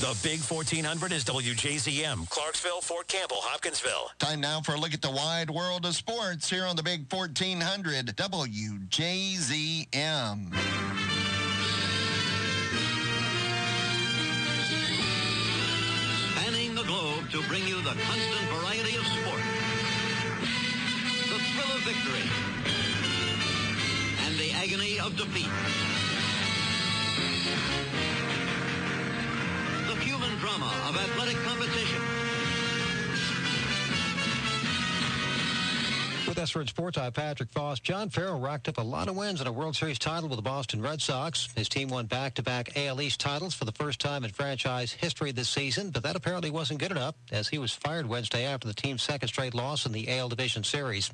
The Big 1400 is WJZM, Clarksville, Fort Campbell, Hopkinsville. Time now for a look at the wide world of sports here on the Big 1400 WJZM. Spanning the globe to bring you the constant variety of sport, the thrill of victory, and the agony of defeat. The human drama of athletic competition. With SRN Sports, I'm Patrick Foss. John Farrell racked up a lot of wins and a World Series title with the Boston Red Sox. His team won back-to-back AL East titles for the first time in franchise history this season, but that apparently wasn't good enough as he was fired Wednesday after the team's second straight loss in the AL Division Series.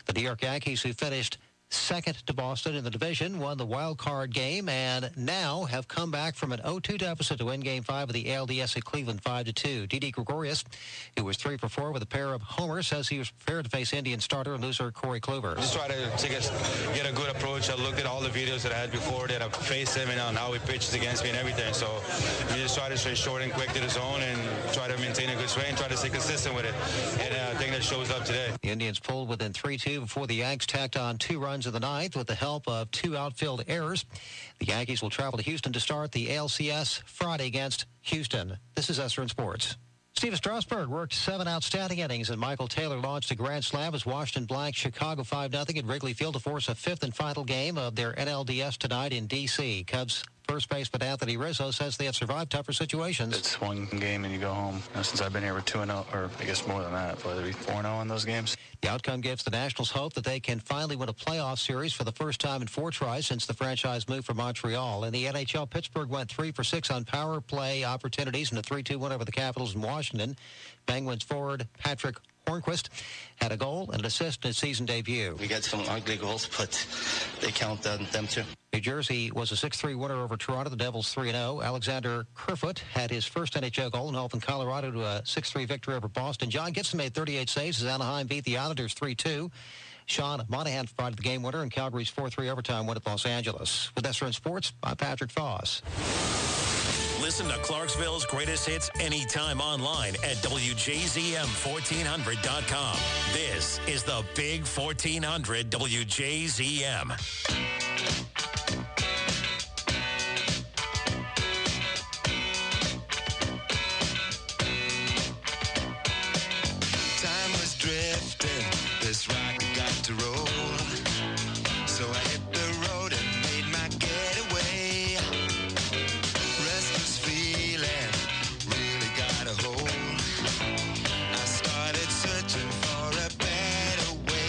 The New York Yankees, who finished second to Boston in the division, won the wild card game and now have come back from an 0-2 deficit to win Game 5 of the ALDS at Cleveland 5-2. Didi Gregorius, who was 3 for 4 with a pair of homers, says he was prepared to face Indian starter and loser Corey Kluber. Just try to get a good approach. I looked at all the videos that I had before that I faced him and on how he pitches against me and everything. So we just try to stay short and quick to the zone and try to maintain a good swing and try to stay consistent with it. And I think that shows up today. The Indians pulled within 3-2 before the Yanks tacked on 2 runs in the ninth with the help of 2 outfield errors. The Yankees will travel to Houston to start the ALCS Friday against Houston. This is SRN Sports. Steven Strasburg worked 7 outstanding innings, and Michael Taylor launched a grand slam as Washington blanked Chicago 5-0 at Wrigley Field to force a 5th and final game of their NLDS tonight in D.C. Cubs first baseman Anthony Rizzo says they have survived tougher situations. It's one game and you go home. Since I've been here, we're 2-0, or I guess more than that, probably 4-0 in those games. The outcome gives the Nationals hope that they can finally win a playoff series for the first time in 4 tries since the franchise moved from Montreal. In the NHL, Pittsburgh went 3 for 6 on power play opportunities in a 3-2 win over the Capitals in Washington. Penguins forward Patrick Hornquist had a goal and an assist in his season debut. We got some ugly goals, but they count them too. New Jersey was a 6-3 winner over Toronto. The Devils 3-0. Alexander Kerfoot had his first NHL goal in helping Colorado to a 6-3 victory over Boston. John Gibson made 38 saves as Anaheim beat the Islanders 3-2. Sean Monahan provided the game winner in Calgary's 4-3 overtime win at Los Angeles. With SRN Sports, I'm Patrick Foss. Listen to Clarksville's greatest hits anytime online at WJZM1400.com. This is the Big 1400 WJZM. Time was drifting, this rock got to roll. So I hit the road and made my getaway. Restless feeling really got a hold. I started searching for a better way.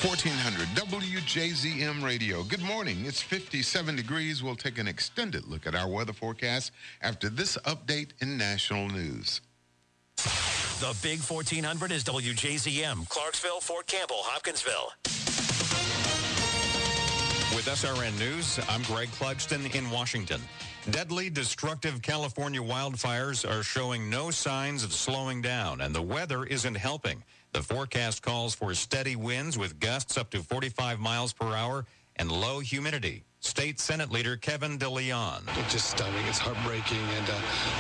1400 WJZM Radio. Good morning. It's 57 degrees. We'll take an extended look at our weather forecast after this update in national news. The Big 1400 is WJZM, Clarksville, Fort Campbell, Hopkinsville. With SRN News, I'm Greg Clugston in Washington. Deadly, destructive California wildfires are showing no signs of slowing down, and the weather isn't helping. The forecast calls for steady winds with gusts up to 45 miles per hour and low humidity. State Senate Leader Kevin DeLeon. It's just stunning. It's heartbreaking, and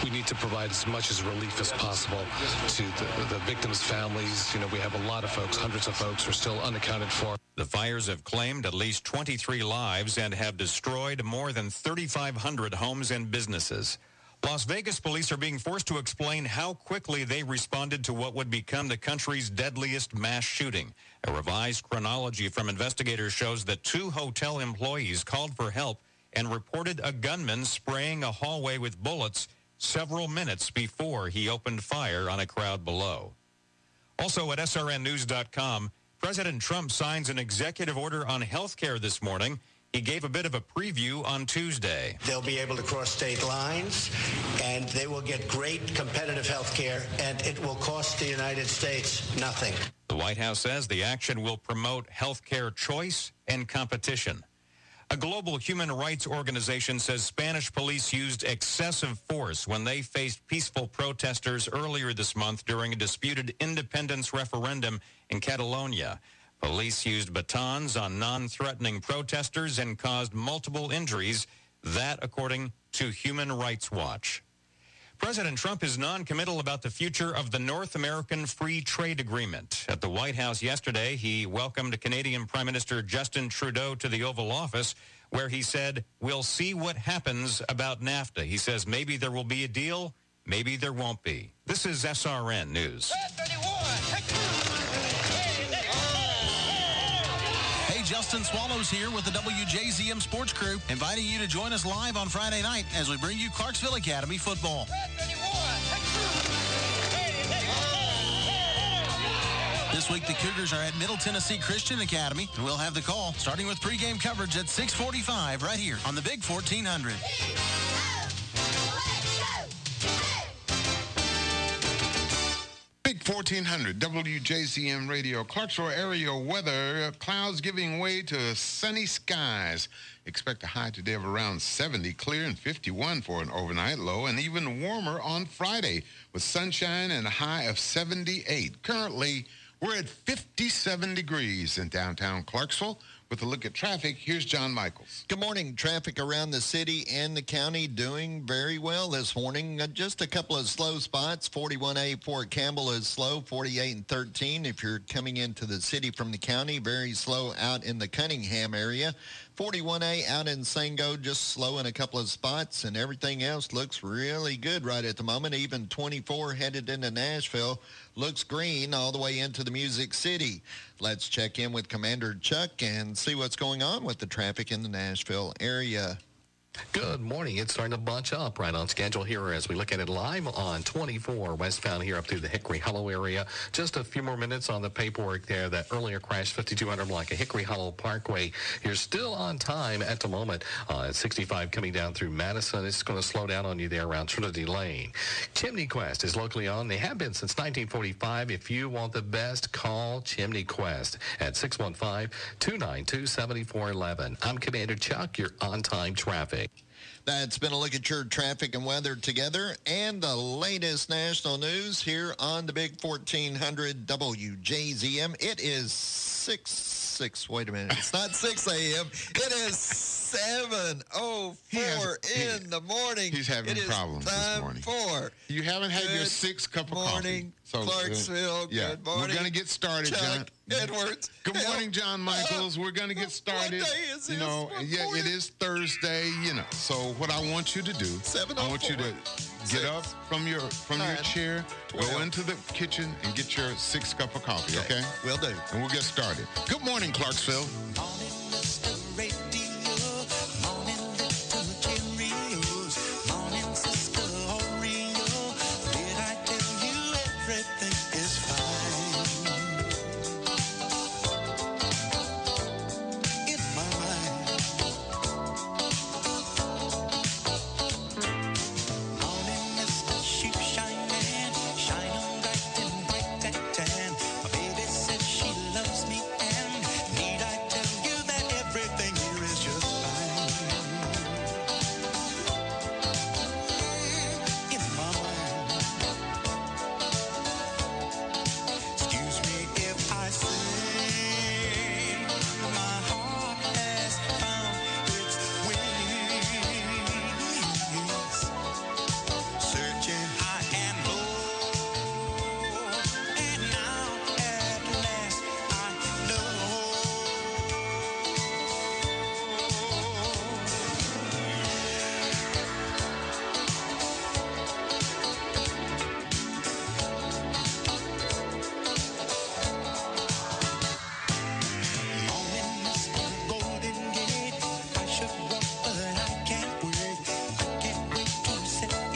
we need to provide as much as relief as possible to the victims' families. You know, we have a lot of folks, hundreds of folks who are still unaccounted for. The fires have claimed at least 23 lives and have destroyed more than 3,500 homes and businesses. Las Vegas police are being forced to explain how quickly they responded to what would become the country's deadliest mass shooting. A revised chronology from investigators shows that 2 hotel employees called for help and reported a gunman spraying a hallway with bullets several minutes before he opened fire on a crowd below. Also at srnnews.com, President Trump signs an executive order on health care this morning. He gave a bit of a preview on Tuesday. They'll be able to cross state lines, and they will get great competitive health care, and it will cost the United States nothing. The White House says the action will promote health care choice and competition. A global human rights organization says Spanish police used excessive force when they faced peaceful protesters earlier this month during a disputed independence referendum in Catalonia. Police used batons on non-threatening protesters and caused multiple injuries, that according to Human Rights Watch. President Trump is non-committal about the future of the North American Free Trade Agreement. At the White House yesterday, he welcomed Canadian Prime Minister Justin Trudeau to the Oval Office, where he said, "We'll see what happens about NAFTA." He says maybe there will be a deal, maybe there won't be. This is SRN News. Justin Swallows here with the WJZM Sports Crew, inviting you to join us live on Friday night as we bring you Clarksville Academy football. This week, the Cougars are at Middle Tennessee Christian Academy, and we'll have the call starting with pregame coverage at 6:45 right here on the Big 1400. Big 1400 WJZM Radio. Clarksville area weather. Clouds giving way to sunny skies. Expect a high today of around 70, clear, and 51 for an overnight low, and even warmer on Friday with sunshine and a high of 78. Currently, we're at 57 degrees in downtown Clarksville. With a look at traffic, here's John Michaels. Good morning. Traffic around the city and the county doing very well this morning. Just a couple of slow spots. 41A Fort Campbell is slow, 48 and 13. If you're coming into the city from the county, very slow out in the Cunningham area. 41A out in Sango, just slow in a couple of spots, and everything else looks really good right at the moment. Even 24 headed into Nashville looks green all the way into the Music City. Let's check in with Commander Chuck and see what's going on with the traffic in the Nashville area. Good morning. It's starting to bunch up right on schedule here as we look at it live on 24 westbound here up through the Hickory Hollow area. Just a few more minutes on the paperwork there. That earlier crash, 5200 block of Hickory Hollow Parkway. You're still on time at the moment. At 65 coming down through Madison. It's going to slow down on you there around Trinity Lane. Chimney Quest is locally on. They have been since 1945. If you want the best, call Chimney Quest at 615-292-7411. I'm Commander Chuck, your on-time traffic. That's been a look at your traffic and weather together and the latest national news here on the Big 1400 WJZM. It is 6, wait a minute. It's not 6 a.m. It is 7:04 in the morning. He's having problems this morning. You haven't had your 6 cup of coffee. So, Clarksville, good morning. We're going to get started, Chuck John. Edwards. Good morning, John Michaels. We're going to get started. What day is this? It is Thursday, So what I want you to do, I want you to get up from your chair, 12. Go into the kitchen and get your 6 cup of coffee, okay? Will do. And we'll get started. Good morning, Clarksville.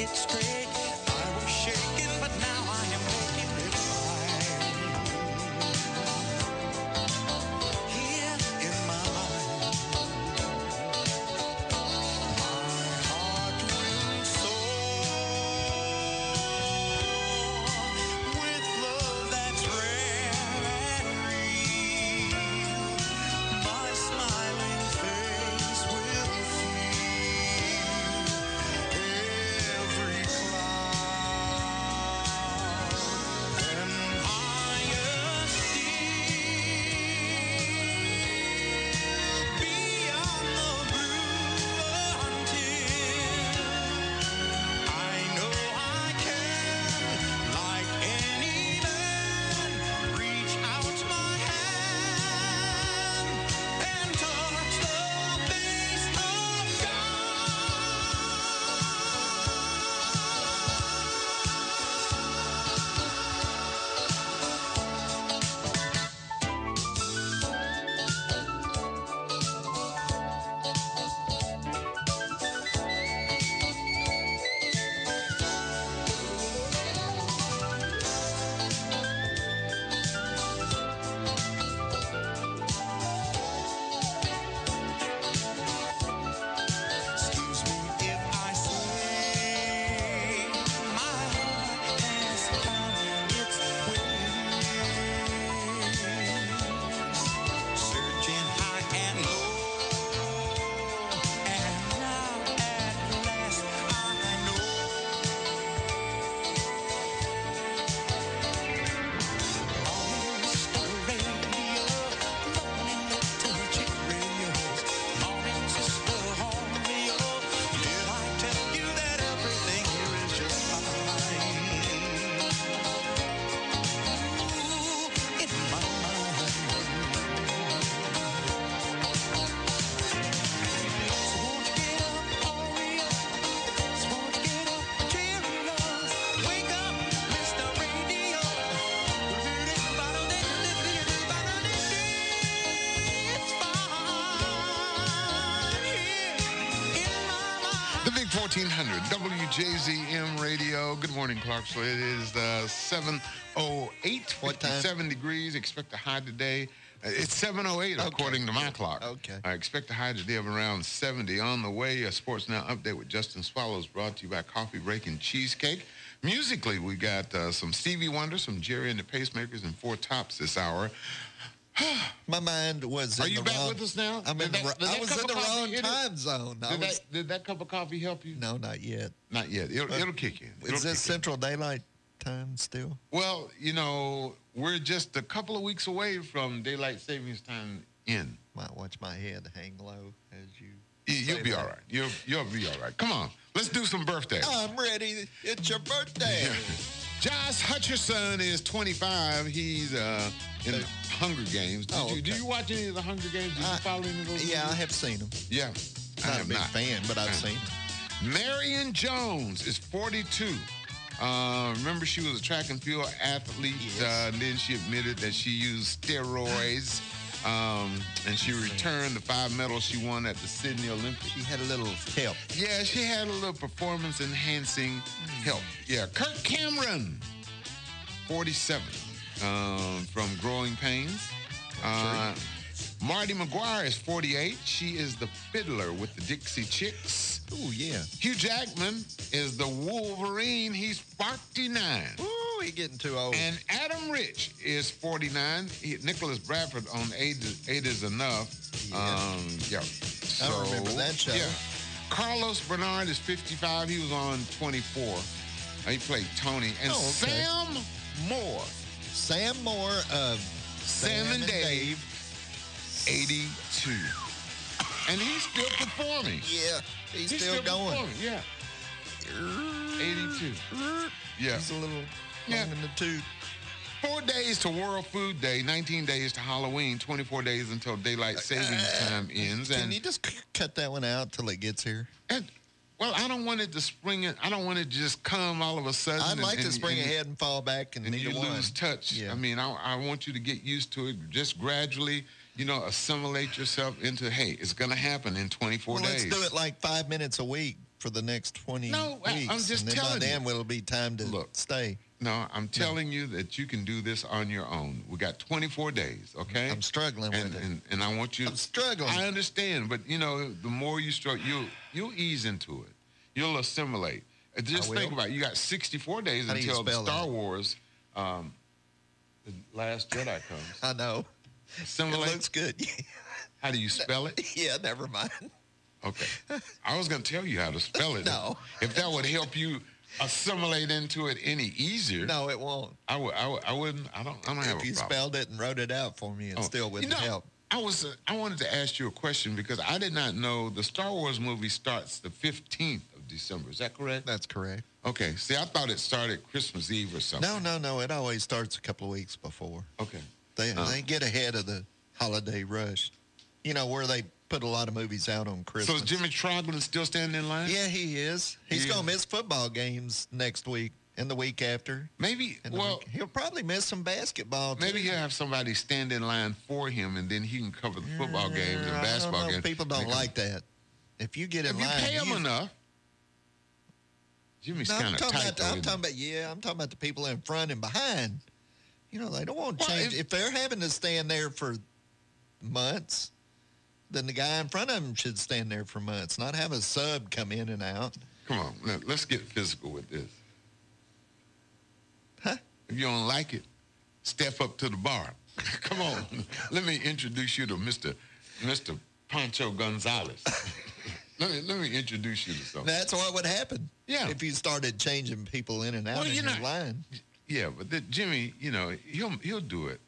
it straight. I was shaking, but now I am making it right. Here in my mind, my heart will soar with love that's rare and real. My smiling face will feel every cloud and higher still beyond the blue until I know I can, like any man, reach out my hand and touch the face of Excuse me if I say my heart has found its wings, searching high and low, and now at last I know. Morning, Mr. Radio, morning, little chick radios, morning, Sister Homeo. Did I tell you that everything here is just fine? Ooh, in my mind. So won't you get up, Oreo? So won't you get up, Cheerios? Wake up, Mr. Radio. It's fine here in my mind. The Big 1400, WJZM Radio. Good morning, Clarksville. It is 7:08, What time? 57 degrees. Expect a high today. It's 7:08 according to my clock. Okay. I expect a high today of around 70. On the way, a Sports Now update with Justin Swallows brought to you by Coffee Break and Cheesecake. Musically, we got some Stevie Wonder, some Jerry and the Pacemakers, and Four Tops this hour. My mind was Are in you the back wrong... with us now? I'm in Did the, that- did I that was cup in the of coffee wrong hit it? time zone. Did that cup of coffee help you? No, not yet. Not yet. It'll kick in. It'll Is this kick in. Central Daylight Time still? Well, you know, we're just a couple of weeks away from daylight savings time in. Might watch my head hang low as you... You'll be all right. You'll be all right. Come on, let's do some birthdays. I'm ready. It's your birthday. Josh Hutcherson is 25. He's in the Hunger Games. Did you watch any of the Hunger Games? Did you follow any of those? Yeah, I have seen them. Yeah, I Not a have big not. fan, but I've seen them. Marion Jones is 42. Remember, she was a track and field athlete, and then she admitted that she used steroids, and she returned the 5 medals she won at the Sydney Olympics. She had a little help. Yeah, she had a little performance-enhancing help. Yeah, Kirk Cameron, 47, from Growing Pains. Marty McGuire is 48. She is the fiddler with the Dixie Chicks. Oh, yeah. Hugh Jackman is the Wolverine. He's 49. Ooh, he getting too old. And Adam Rich is 49. Nicholas Bradford on Eight Is Enough. Yeah. So, I remember that show. Yeah. Carlos Bernard is 55. He was on 24. He played Tony. And Sam Moore. Sam Moore of Sam and Dave, 82. And he's still performing. Yeah, he's still going. Performing. Yeah. 82. Yeah. He's a little long in the tooth. 4 days to World Food Day, 19 days to Halloween, 24 days until daylight savings time ends. Can you just cut that one out till it gets here? Well, I don't want it to spring it. I don't want it to just come all of a sudden. I'd like to spring ahead and fall back and you lose touch. Yeah. I mean, I want you to get used to it. Just gradually, assimilate yourself into, hey, it's going to happen in 24 days. Let's do it like 5 minutes a week for the next 20 No, weeks. I'm just and then telling by you. then it'll be time to stay. No, I'm telling you that you can do this on your own. We got 24 days, okay? I'm struggling with it. And I want you. I'm struggling. I understand, but you know, the more you struggle, you'll ease into it. You'll assimilate. Just think about it. You got 64 days How do you until the spell Star that? Wars, the Last Jedi comes. I know. Assimilate. It looks good. How do you spell it? Yeah, never mind. Okay. I was going to tell you how to spell it. No. If that would help you assimilate into it any easier. No, it won't. I wouldn't. I don't have a problem. If you spelled it and wrote it out for me, it still wouldn't help. I wanted to ask you a question because I did not know the Star Wars movie starts the 15th of December. Is that correct? That's correct. Okay. See, I thought it started Christmas Eve or something. No. It always starts a couple of weeks before. Okay. They get ahead of the holiday rush. You know, where they put a lot of movies out on Christmas. So is Jimmy Trogdon still standing in line? Yeah, he is. He's going to miss football games next week and the week after. Maybe, he'll probably miss some basketball, too. Maybe he'll have somebody stand in line for him, and then he can cover the football games and basketball games. People don't like that. If you get in line... If you pay him enough. Jimmy's kind of tight, I'm talking about the people in front and behind. You know, they don't want to change. If they're having to stand there for months, then the guy in front of them should stand there for months, not have a sub come in and out. Come on, let's get physical with this. Huh? If you don't like it, step up to the bar. Come on, let me introduce you to Mr. Pancho Gonzalez. let me introduce you to something. That's what would happen. Yeah. If you started changing people in and out in your line. Yeah, but Jimmy, you know, he'll do it,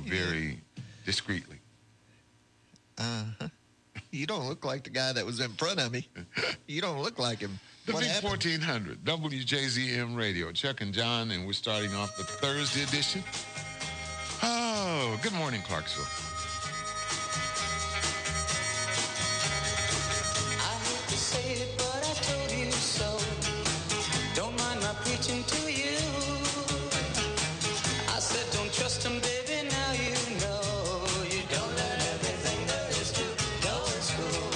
very discreetly. You don't look like the guy that was in front of me. You don't look like him. The Big 1400, WJZM Radio. Chuck and John, and we're starting off the Thursday edition. Oh, good morning, Clarksville. I hate to say it, but I told you so. Don't mind my preaching to you. I said don't trust him, baby, now you know. You don't learn everything there is to know in school.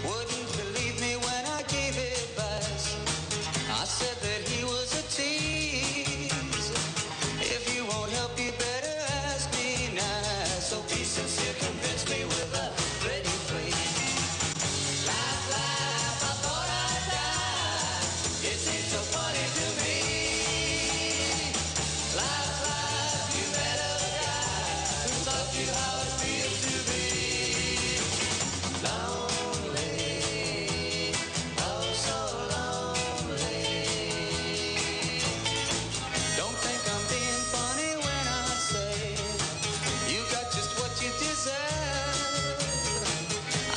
Wouldn't believe me when I gave advice. I said that he was a tease. If you won't help, you better ask me nice. So be sincere, convince me with a ready please. Laugh, laugh, I thought I'd die. It seems so funny to me. Laugh, laugh, you met a guy who taught you how it feels to be lonely, oh so lonely. Don't think I'm being funny when I say you got just what you deserve.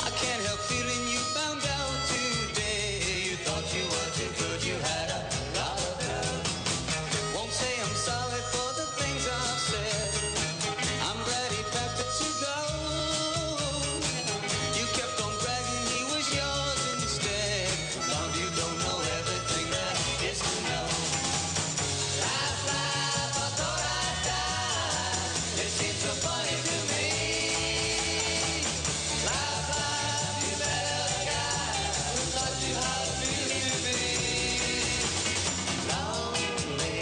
I can't help feeling you found out today. You thought you were too good, you had a lot of nerve. Won't say I'm sorry for the things I've said. I'm glad he packed up to go. You kept on bragging he was yours instead. Long you don't know everything there is to know. Laugh, laugh, I thought I'd die. It seems so funny to me. Laugh, laugh, you met a guy who taught you how to feel to be lonely,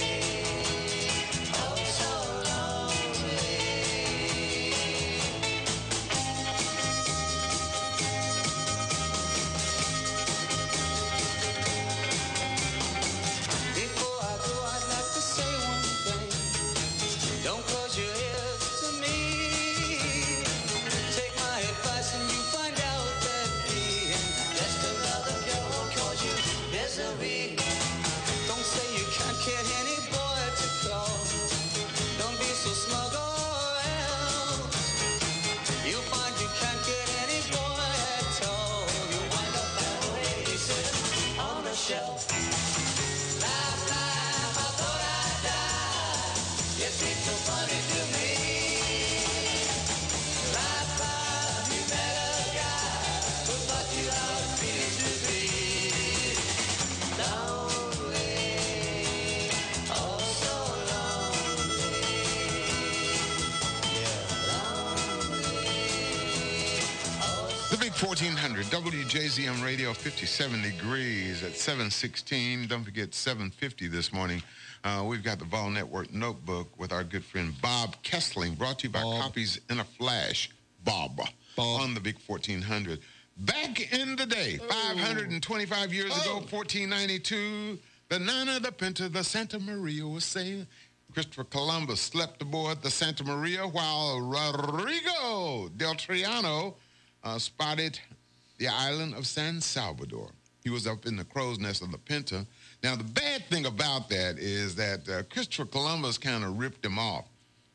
oh so lonely. Before I go, I'd like to say one thing. Don't close your ears to me. Take my advice and you find out that being just another girl will cause you misery. Don't say you can't get any boy to call. Don't be so smug or else you'll find you can't get any boy at all. You'll wind up that lady sitting on the shelf. Laugh, laugh, I thought I'd die. It seems so funny to me. Laugh, laugh, you met a guy who taught you how it feels to be lonely, oh so lonely. Yeah, lonely, oh The Big 1400 WJZM Radio, 57 degrees at 7:16. Don't forget 7:50 this morning. We've got the Vol Network Notebook with our good friend Bob Kessling, brought to you by Copies in a Flash. Bob. On the Big 1400. Back in the day, 525 years ago, 1492, the Nana, the Pinta, the Santa Maria was sailing. Christopher Columbus slept aboard the Santa Maria while Rodrigo del Triano spotted the island of San Salvador. He was up in the crow's nest of the Pinta. Now, the bad thing about that is that Christopher Columbus kind of ripped him off.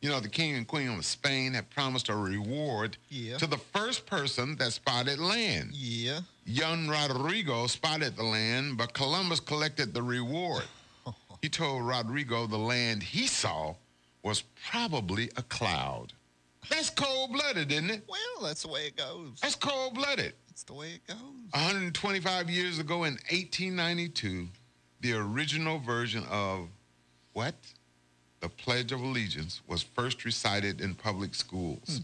You know, the king and queen of Spain had promised a reward to the first person that spotted land. Yeah. Young Rodrigo spotted the land, but Columbus collected the reward. He told Rodrigo the land he saw was probably a cloud. That's cold-blooded, isn't it? Well, that's the way it goes. That's cold-blooded. That's the way it goes. 125 years ago in 1892, the original version of what? The Pledge of Allegiance was first recited in public schools.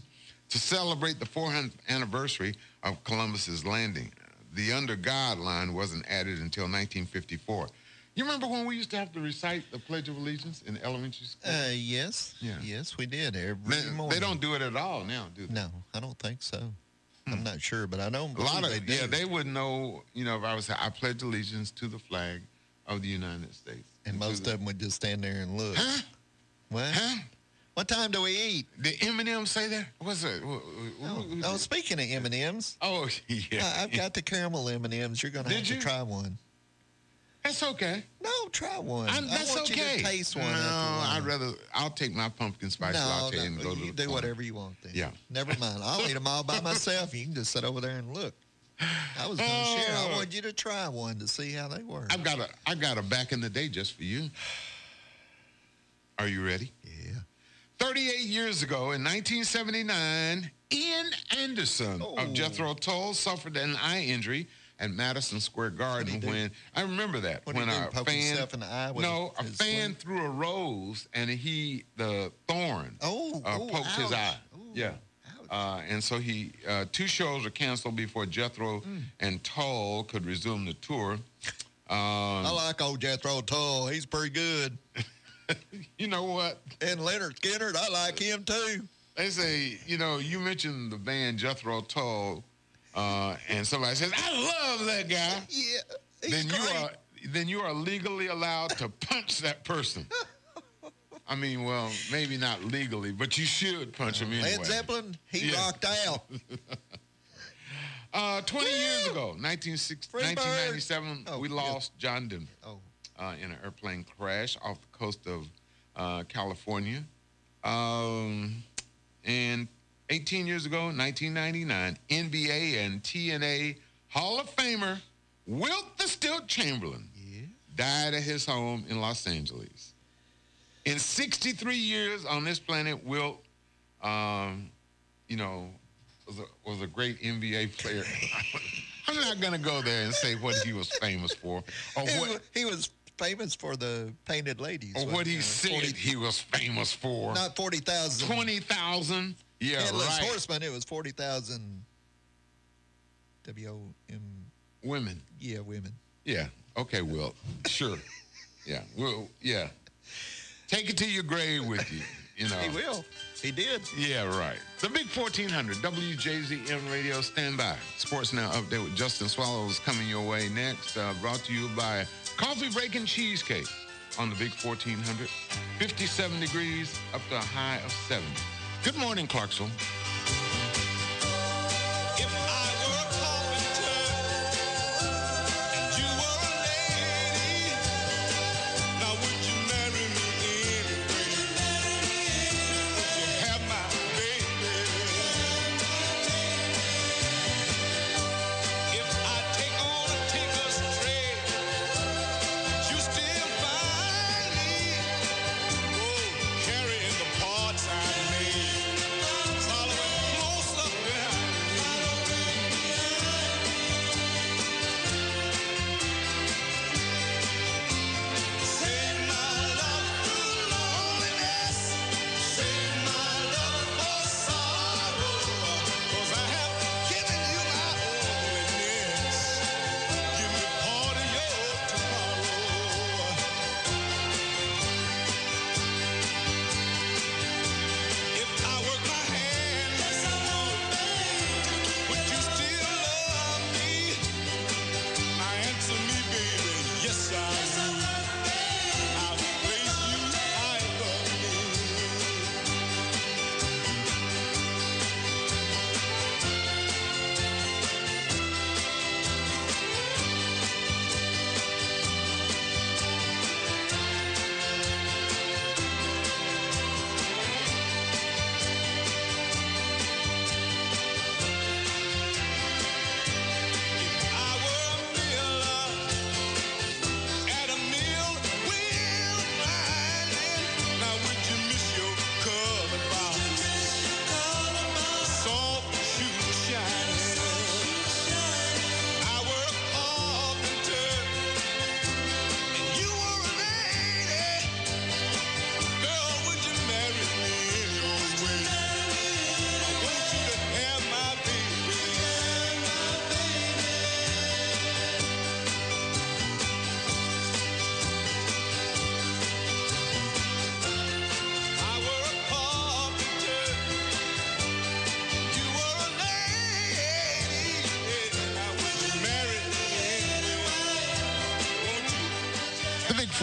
To celebrate the 400th anniversary of Columbus's landing, the Under God line wasn't added until 1954. You remember when we used to have to recite the Pledge of Allegiance in elementary school? Yes. Yeah. Yes, we did every morning. They don't do it at all now, do they? No, I don't think so. I'm not sure, but I don't A lot believe of they do. they wouldn't know, you know, if I was I pledge allegiance to the flag of the United States. And most of them would just stand there and look. Huh? What? Huh? What time do we eat? Did Eminem say that? What's it? Oh, speaking of M&Ms. Oh, yeah. I've got the caramel M&Ms. You're going to have to try one. That's okay. No, try one. That's I want okay. you to taste one. No, I'll take my pumpkin spice latte and go to you the do corner. whatever you want then. Yeah. Never mind. I'll eat them all by myself. You can just sit over there and look. I was going to share. I wanted you to try one to see how they work. I've got a back in the day just for you. Are you ready? Yeah. 38 years ago, in 1979, Ian Anderson of Jethro Tull suffered an eye injury at Madison Square Garden when I remember that when a fan threw a rose and the thorn poked his eye. Yeah. And so two shows were canceled before Jethro and Tull could resume the tour. I like old Jethro Tull. He's pretty good. You know what? And Leonard Skinner, I like him too. They say, you know, you mentioned the band Jethro Tull, and somebody says, I love that guy. Yeah. Then you are legally allowed to punch that person. I mean, well, maybe not legally, but you should punch him anyway. Led Zeppelin, he rocked out. 20 years ago, 1997, we lost John Denver in an airplane crash off the coast of California. And 18 years ago, 1999, NBA and TNA Hall of Famer Wilt the Stilt Chamberlain died at his home in Los Angeles. In 63 years on this planet, Wilt, you know, was a great NBA player. I'm not going to go there and say what he was famous for. Or he was famous for the painted ladies. Or what he said he was famous for. Not 40,000. 20,000. Yeah, Headless right. Horseman, it was 40,000 W-O-M. Women. Yeah, women. Yeah. Okay, Will. Sure. Yeah. Well, yeah. Take it to your grave with you. You know. He will. He did. Yeah, right. The Big 1400, WJZM Radio, stand by. Sports Now update with Justin Swallows coming your way next. Brought to you by Coffee Break and Cheesecake on the Big 1400. 57 degrees up to a high of 70. Good morning, Clarksville.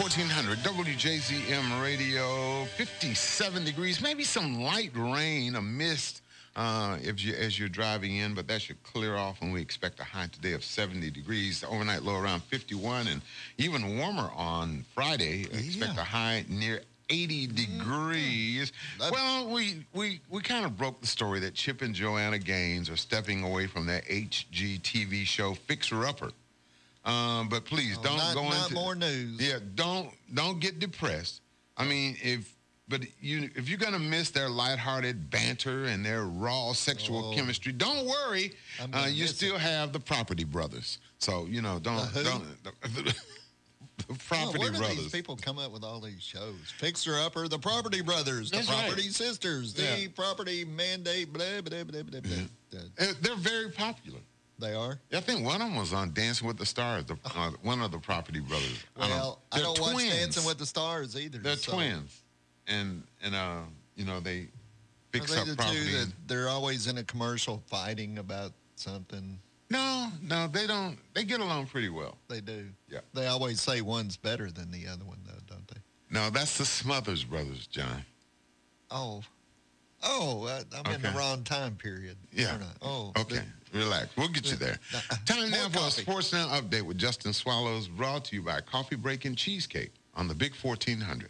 1400 WJZM Radio, 57 degrees, maybe some light rain, a mist as you're driving in, but that should clear off, and we expect a high today of 70 degrees. Overnight low around 51, and even warmer on Friday. Expect a high near 80 degrees. Well, we kind of broke the story that Chip and Joanna Gaines are stepping away from that HGTV show Fixer Upper. But please don't go into not more news. Yeah, don't get depressed. I mean, if you're gonna miss their lighthearted banter and their raw sexual chemistry, don't worry. You still have the Property Brothers. So don't. The Property Brothers. Where do these people come up with all these shows? Fixer Upper, the Property Brothers, the Property Sisters, the Property Mandate, blah, blah, blah, blah, blah. They're very popular. They are? I think one of them was on Dancing with the Stars, one of the Property Brothers. Well, I don't watch Dancing with the Stars either. They're twins. And they fix up property. That they're always in a commercial fighting about something. No, they don't. They get along pretty well. They do. Yeah. They always say one's better than the other one, though, don't they? No, that's the Smothers Brothers, John. I'm in the wrong time period. Yeah. Okay. Relax. We'll get you there. Time now for a Sports Now update with Justin Swallows, brought to you by Coffee Break and Cheesecake on the Big 1400.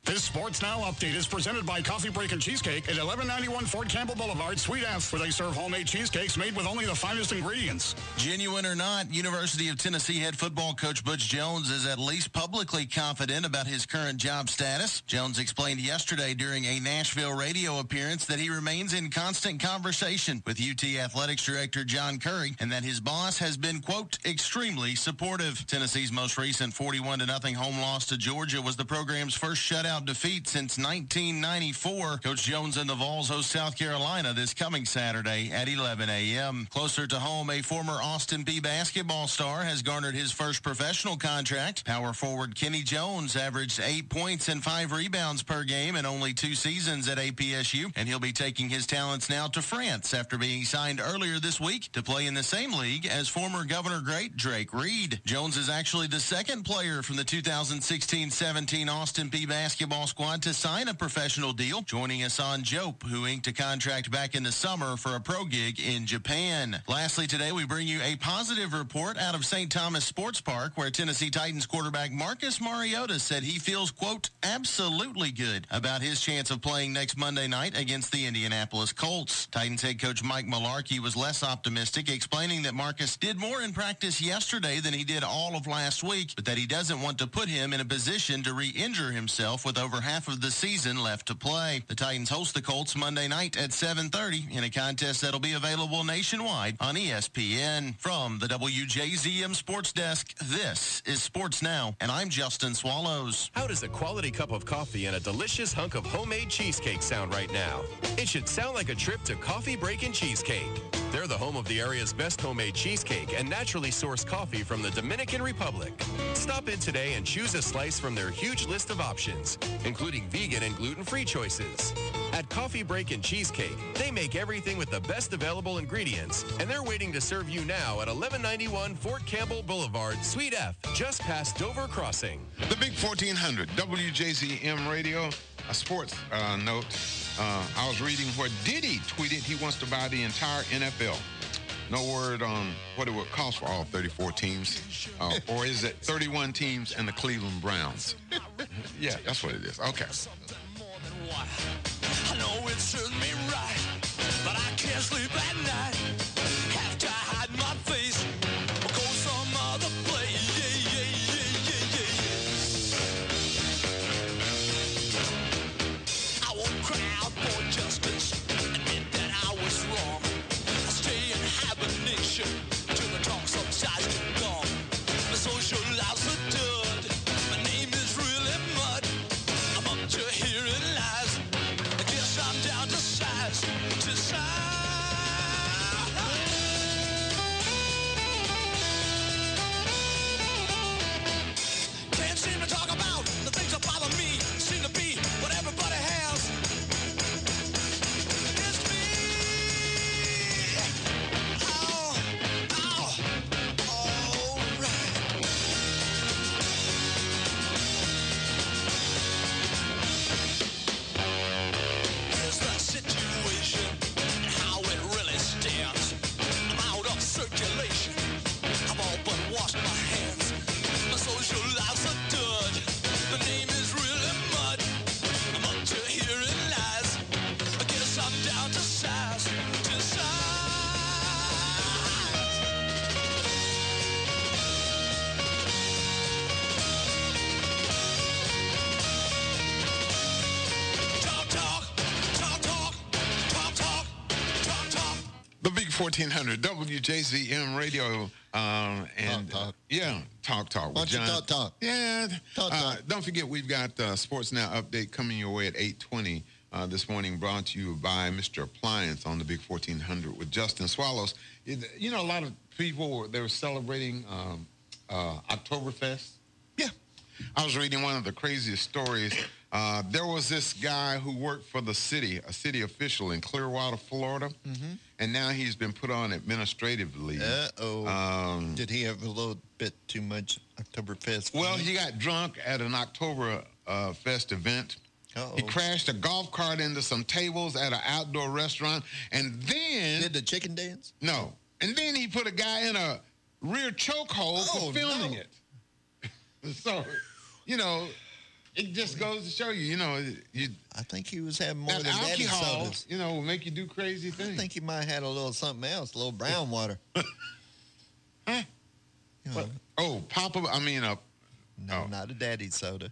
This Sports Now update is presented by Coffee Break and Cheesecake at 1191 Fort Campbell Boulevard, Suite F, where they serve homemade cheesecakes made with only the finest ingredients. Genuine or not, University of Tennessee head football coach Butch Jones is at least publicly confident about his current job status. Jones explained yesterday during a Nashville radio appearance that he remains in constant conversation with UT Athletics Director John Curry and that his boss has been, quote, extremely supportive. Tennessee's most recent 41-0 home loss to Georgia was the program's first shutout defeat since 1994. Coach Jones and the Vols host South Carolina this coming Saturday at 11 a.m. Closer to home, a former Austin Peay basketball star has garnered his first professional contract. Power forward Kenny Jones averaged 8 points and 5 rebounds per game in only 2 seasons at APSU, and he'll be taking his talents now to France after being signed earlier this week to play in the same league as former Governor great Drake Reed. Jones is actually the second player from the 2016-17 Austin Peay basketball squad to sign a professional deal, joining Hassan Diop, who inked a contract back in the summer for a pro gig in Japan. Lastly, today we bring you a positive report out of St. Thomas Sports Park, where Tennessee Titans quarterback Marcus Mariota said he feels, quote, absolutely good about his chance of playing next Monday night against the Indianapolis Colts. Titans head coach Mike Mularkey was less optimistic, explaining that Marcus did more in practice yesterday than he did all of last week, but that he doesn't want to put him in a position to re-injure himself with over half of the season left to play. The Titans host the Colts Monday night at 7:30 in a contest that'll be available nationwide on ESPN. From the WJZM Sports Desk, this is Sports Now, and I'm Justin Swallows. How does a quality cup of coffee and a delicious hunk of homemade cheesecake sound right now? It should sound like a trip to Coffee Break and Cheesecake. They're the home of the area's best homemade cheesecake and naturally sourced coffee from the Dominican Republic. Stop in today and choose a slice from their huge list of options, including vegan and gluten-free choices. At Coffee Break and Cheesecake, they make everything with the best available ingredients, and they're waiting to serve you now at 1191 Fort Campbell Boulevard, Suite F, just past Dover Crossing. The Big 1400 WJZM Radio. A sports note. I was reading where Diddy tweeted he wants to buy the entire NFL. No word on what it would cost for all 34 teams. Or is it 31 teams and the Cleveland Browns? Yeah, that's what it is. Okay. I know it serves me right, but I can't sleep at night. Have to hide my face or go some other place. I won't cry out for justice, admit that I was wrong. I stay in hibernation till the talk subsides to gone. My social lives are dud. My name is really mud. I'm up to hearing lies. I guess I'm down to size, to size. 1400 WJZM Radio. Talk. Yeah, Talk. Why don't you talk? Yeah. Talk. Don't forget, we've got Sports Now update coming your way at 8:20 this morning, brought to you by Mr. Appliance on the Big 1400 with Justin Swallows. You know, a lot of people, they were celebrating Oktoberfest. Yeah. I was reading one of the craziest stories. There was this guy who worked for the city, a city official in Clearwater, Florida, and now he's been put on administrative leave. Did he have a little bit too much Oktoberfest? Well, he got drunk at an Oktoberfest event. He crashed a golf cart into some tables at an outdoor restaurant, and then... Did the chicken dance? No. And then he put a guy in a rear chokehold for filming it. So, you know... It just goes to show you, you know, I think he was having more that than daddy alcohol, sodas. you know, will make you do crazy things. I think he might have had a little something else, a little brown water. Huh? Papa, I mean, no, not a daddy soda.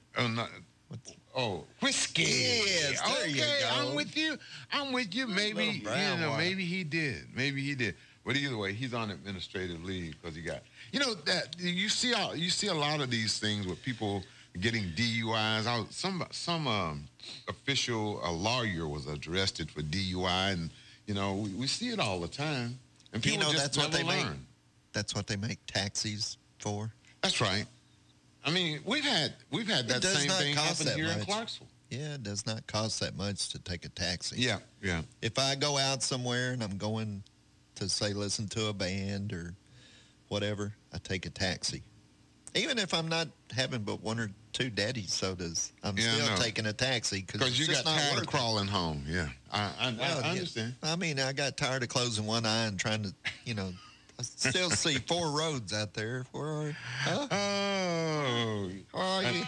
Whiskey. Yes, there you go. I'm with you. Maybe, maybe he did. But either way, he's on administrative leave because he got, you know, that you see a lot of these things with people getting DUIs. Some official, a lawyer was arrested for DUI, and you know we see it all the time. And people just never learn. That's what they make taxis for. That's right. I mean, we've had that same thing happen here in Clarksville. Yeah, it does not cost that much to take a taxi. Yeah. If I go out somewhere and I'm going to say listen to a band or whatever, I take a taxi. Even if I'm not having but one or two daddy sodas, I'm still taking a taxi because you got tired of crawling home. Yeah, I understand. I mean, I got tired of closing one eye and trying to, you know, I still see four roads out there. Where are you? Huh? Oh, where are you?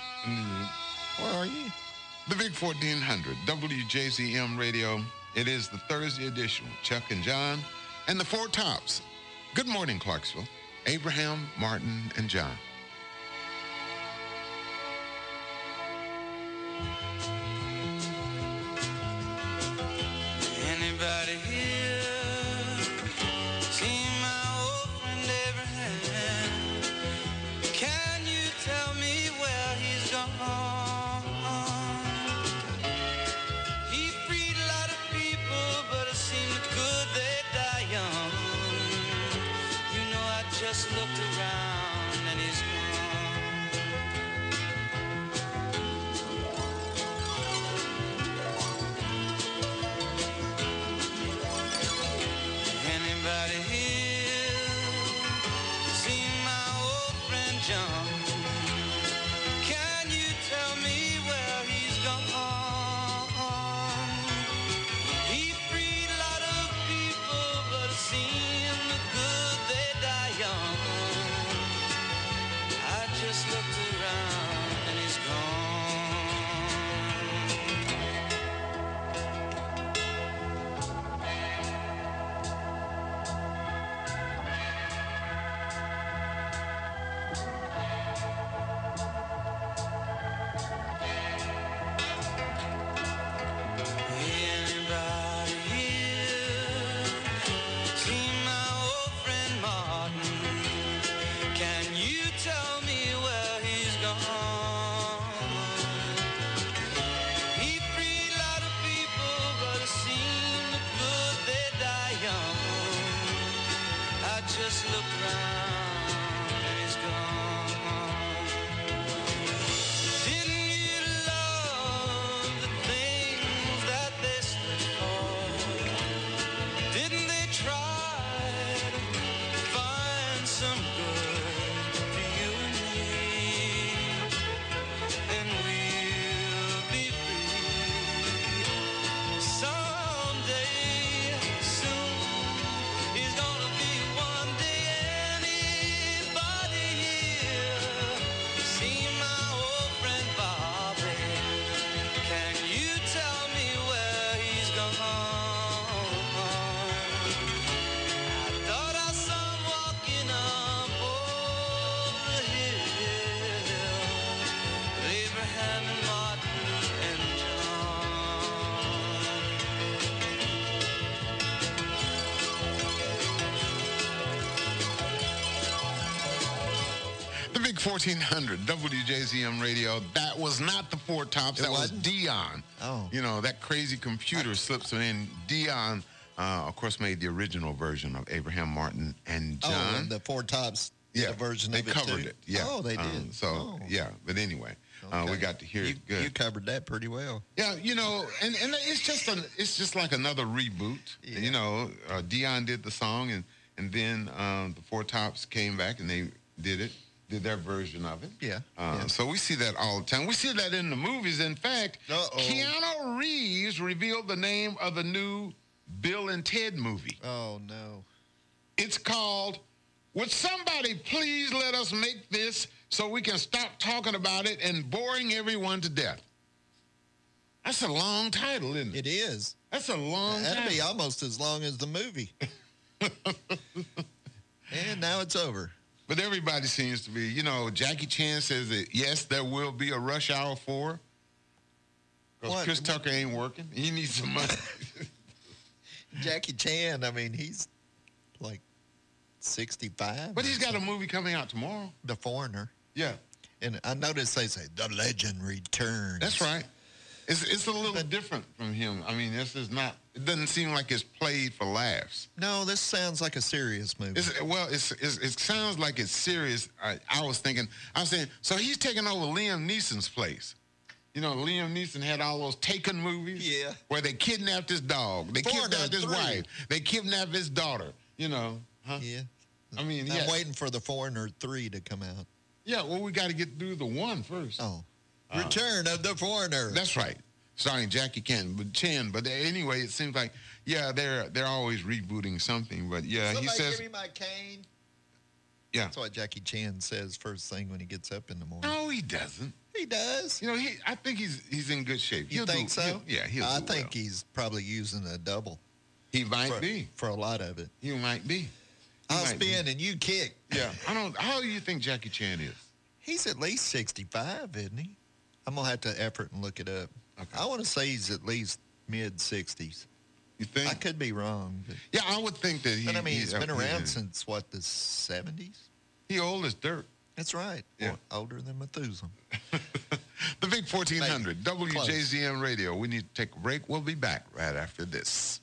Where are you? The Big 1400 WJZM Radio. It is the Thursday edition with Chuck and John and the Four Tops. Good morning, Clarksville. Abraham, Martin, and John. Anybody here seen my old friend Abraham? Can you tell me where he's gone? He freed a lot of people, but it seemed good they die young. You know, I just looked around and he's gone. Anybody here seen my old friend John? Can you tell me where he's gone? He freed a lot of people, but it seemed good they die young. Big 1400, WJZM Radio. That was not the Four Tops. That was Dion. Oh. You know, that crazy computer slips in. Dion, of course, made the original version of Abraham Martin and John. Oh, and the Four Tops did a version of it, they covered too? it. Yeah. Oh, they did. Yeah. But anyway, we got to hear it good. You covered that pretty well. Yeah, you know, and it's just like another reboot. Yeah. You know, Dion did the song, and then the Four Tops came back and they did their version of it. Yeah. So we see that all the time. We see that in the movies. In fact, Keanu Reeves revealed the name of the new Bill and Ted movie. Oh, no. It's called, Would Somebody Please Let Us Make This So We Can Stop Talking About It and Boring Everyone to Death? That's a long title, isn't it? It is. That's a long title. That'd be almost as long as the movie. And now it's over. But everybody seems to be, you know, Jackie Chan says that, yes, there will be a Rush Hour 4. Because Chris Tucker ain't working. He needs some money. Jackie Chan, I mean, he's like 65. But he's got a movie coming out tomorrow. The Foreigner. Yeah. And I noticed they say, The Legend Returns. That's right. It's a little different from him. I mean, this is not, it doesn't seem like it's played for laughs. No, this sounds like a serious movie. It sounds like it's serious. I was saying, so he's taking over Liam Neeson's place. You know, Liam Neeson had all those Taken movies. Yeah. Where they kidnapped his dog. They kidnapped his wife. They kidnapped his daughter. You know. Huh? Yeah. I mean, I'm waiting for The Foreigner 3 to come out. Yeah, well, we got to get through the 1 first. Oh. Return of the Foreigner. That's right. Starring Jackie Chan. But anyway, it seems like, yeah, they're always rebooting something. But yeah, Somebody he says. give me my cane. Yeah. That's what Jackie Chan says first thing when he gets up in the morning. No, he doesn't. He does. You know, I think he's in good shape. You think so? He'll do think he's probably using a double. He might be. For a lot of it. He might be. I'll spin and you kick. Yeah. How do you think Jackie Chan is? He's at least 65, isn't he? I'm going to have to effort and look it up. Okay. I want to say he's at least mid-60s. You think? I could be wrong. But, yeah, I would think that But I mean, he's been around since, what, the 70s? He old as dirt. That's right. Yeah. Older than Methuselah. The Big 1400, WJZM Radio. We need to take a break. We'll be back right after this.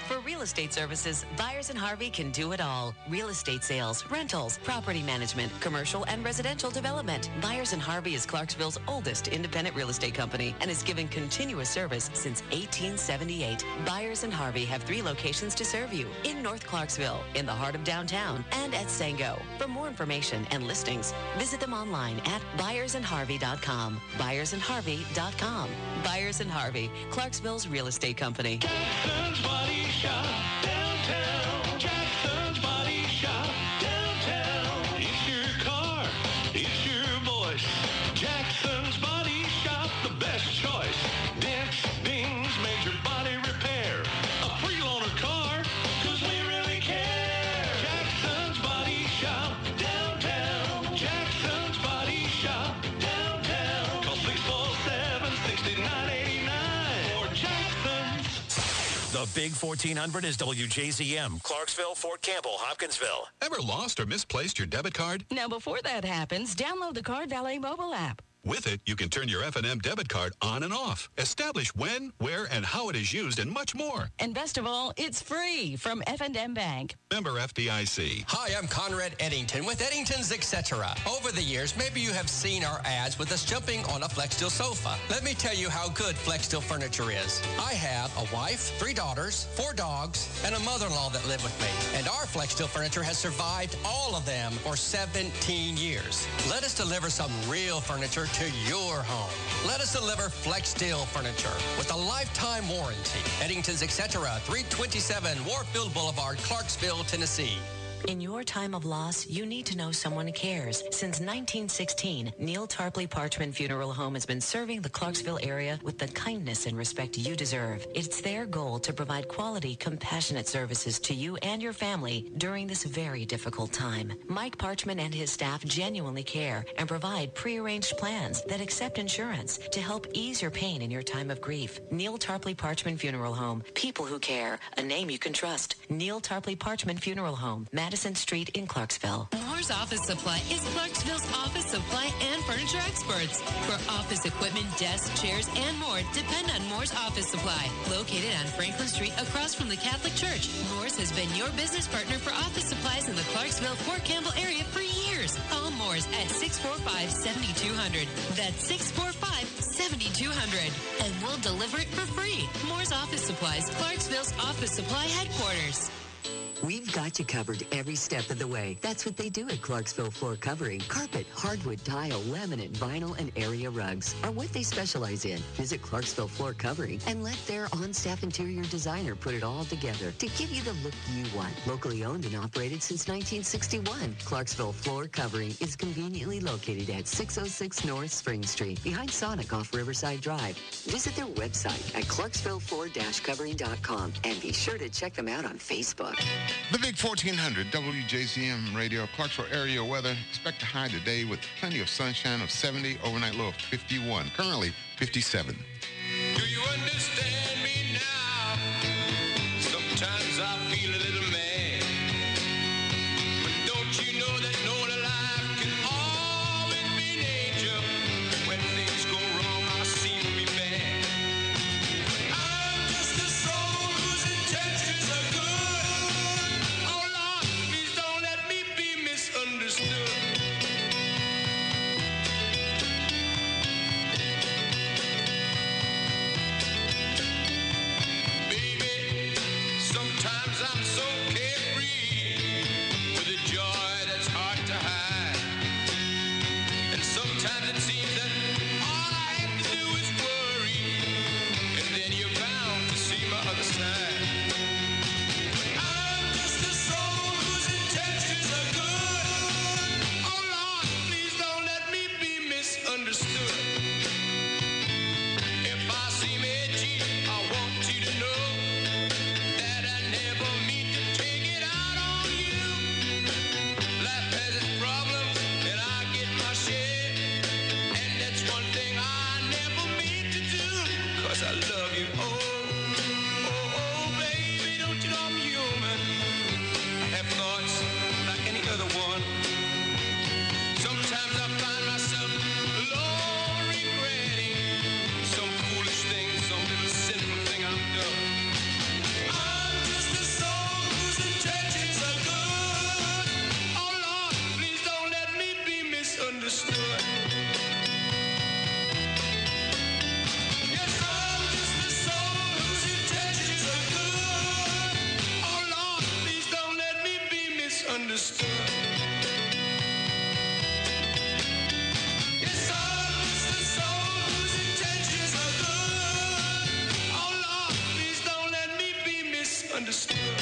For real estate services, Byers & Harvey can do it all. Real estate sales, rentals, property management, commercial and residential development. Byers & Harvey is Clarksville's oldest independent real estate company and has given continuous service since 1878. Byers & Harvey have 3 locations to serve you: in North Clarksville, in the heart of downtown, and at Sango. For more information and listings, visit them online at byersandharvey.com. byersandharvey.com. Byers & Harvey, Clarksville's real estate company. Jackson's Body Shop downtown. Jackson's Body Shop downtown. It's your car. It's your voice. Jackson's Body Shop, the best choice. Dents, dings, major body repair. A pre-loaner car, 'cause we really care. Jackson's Body Shop downtown. Jackson's Body Shop downtown. Call 647-6989 or Jackson's. The Big 1400 is WJZM, Clarksville, Fort Campbell, Hopkinsville. Ever lost or misplaced your debit card? Now, before that happens, download the Card Valet mobile app. With it, you can turn your F&M debit card on and off, establish when, where, and how it is used, and much more. And best of all, it's free from F&M Bank. Member FDIC. Hi, I'm Conrad Eddington with Eddington's Etc. Over the years, maybe you have seen our ads with us jumping on a Flexsteel sofa. Let me tell you how good Flexsteel furniture is. I have a wife, 3 daughters, 4 dogs, and a mother-in-law that live with me. And our Flexsteel furniture has survived all of them for 17 years. Let us deliver some real furniture to your home. Let us deliver Flexsteel furniture with a lifetime warranty. Eddington's Etc. 327 Warfield Boulevard, Clarksville, Tennessee. In your time of loss, you need to know someone cares. Since 1916, Neil Tarpley Parchman Funeral Home has been serving the Clarksville area with the kindness and respect you deserve. It's their goal to provide quality, compassionate services to you and your family during this very difficult time. Mike Parchman and his staff genuinely care and provide prearranged plans that accept insurance to help ease your pain in your time of grief. Neil Tarpley Parchman Funeral Home. People who care. A name you can trust. Neil Tarpley Parchman Funeral Home. Madison Street in Clarksville. More Moore's Office Supply is Clarksville's office supply and furniture experts. For office equipment, desks, chairs, and more, depend on Moore's Office Supply. Located on Franklin Street across from the Catholic Church, Moore's has been your business partner for office supplies in the Clarksville, Fort Campbell area for years. Call Moore's at 645-7200. That's 645-7200. And we'll deliver it for free. Moore's Office Supplies, Clarksville's office supply headquarters. We've got you covered every step of the way. That's what they do at Clarksville Floor Covering. Carpet, hardwood, tile, laminate, vinyl, and area rugs are what they specialize in. Visit Clarksville Floor Covering and let their on-staff interior designer put it all together to give you the look you want. Locally owned and operated since 1961, Clarksville Floor Covering is conveniently located at 606 North Spring Street, behind Sonic off Riverside Drive. Visit their website at clarksvillefloor-covering.com and be sure to check them out on Facebook. The Big 1400 WJZM Radio, Clarksville area weather. Expect a high today with plenty of sunshine of 70, overnight low of 51. Currently 57. Do you understand me now? Sometimes I feel a little mad. But don't you know that no life can always be nature? When things go wrong, I seem to be bad. I'm just a soul whose intentions are good. Oh Lord, please don't let me be misunderstood. Sometimes I'm so carefree with a joy that's hard to hide. And sometimes it seems that all I have to do is worry, and then you're bound to see my other side. I'm just a soul whose intentions are good. Oh Lord, please don't let me be misunderstood. If I seem edgy, I want you to know that I never mean to take it out on you. Life has its problems, and I get my share. And that's one thing I never mean to do, 'cause I love you. Oh, baby, don't you know I'm human? I have thoughts like any other one. Sometimes I find myself alone regretting some foolish thing, some little sinful thing I've done. I'm just a soul whose intentions are good. Oh Lord, please don't let me be misunderstood. Yes, I'm just a soul whose intentions are good. Oh Lord, please don't let me be misunderstood. Yes, I'm just a soul whose intentions are good. Oh Lord, please don't let me be misunderstood.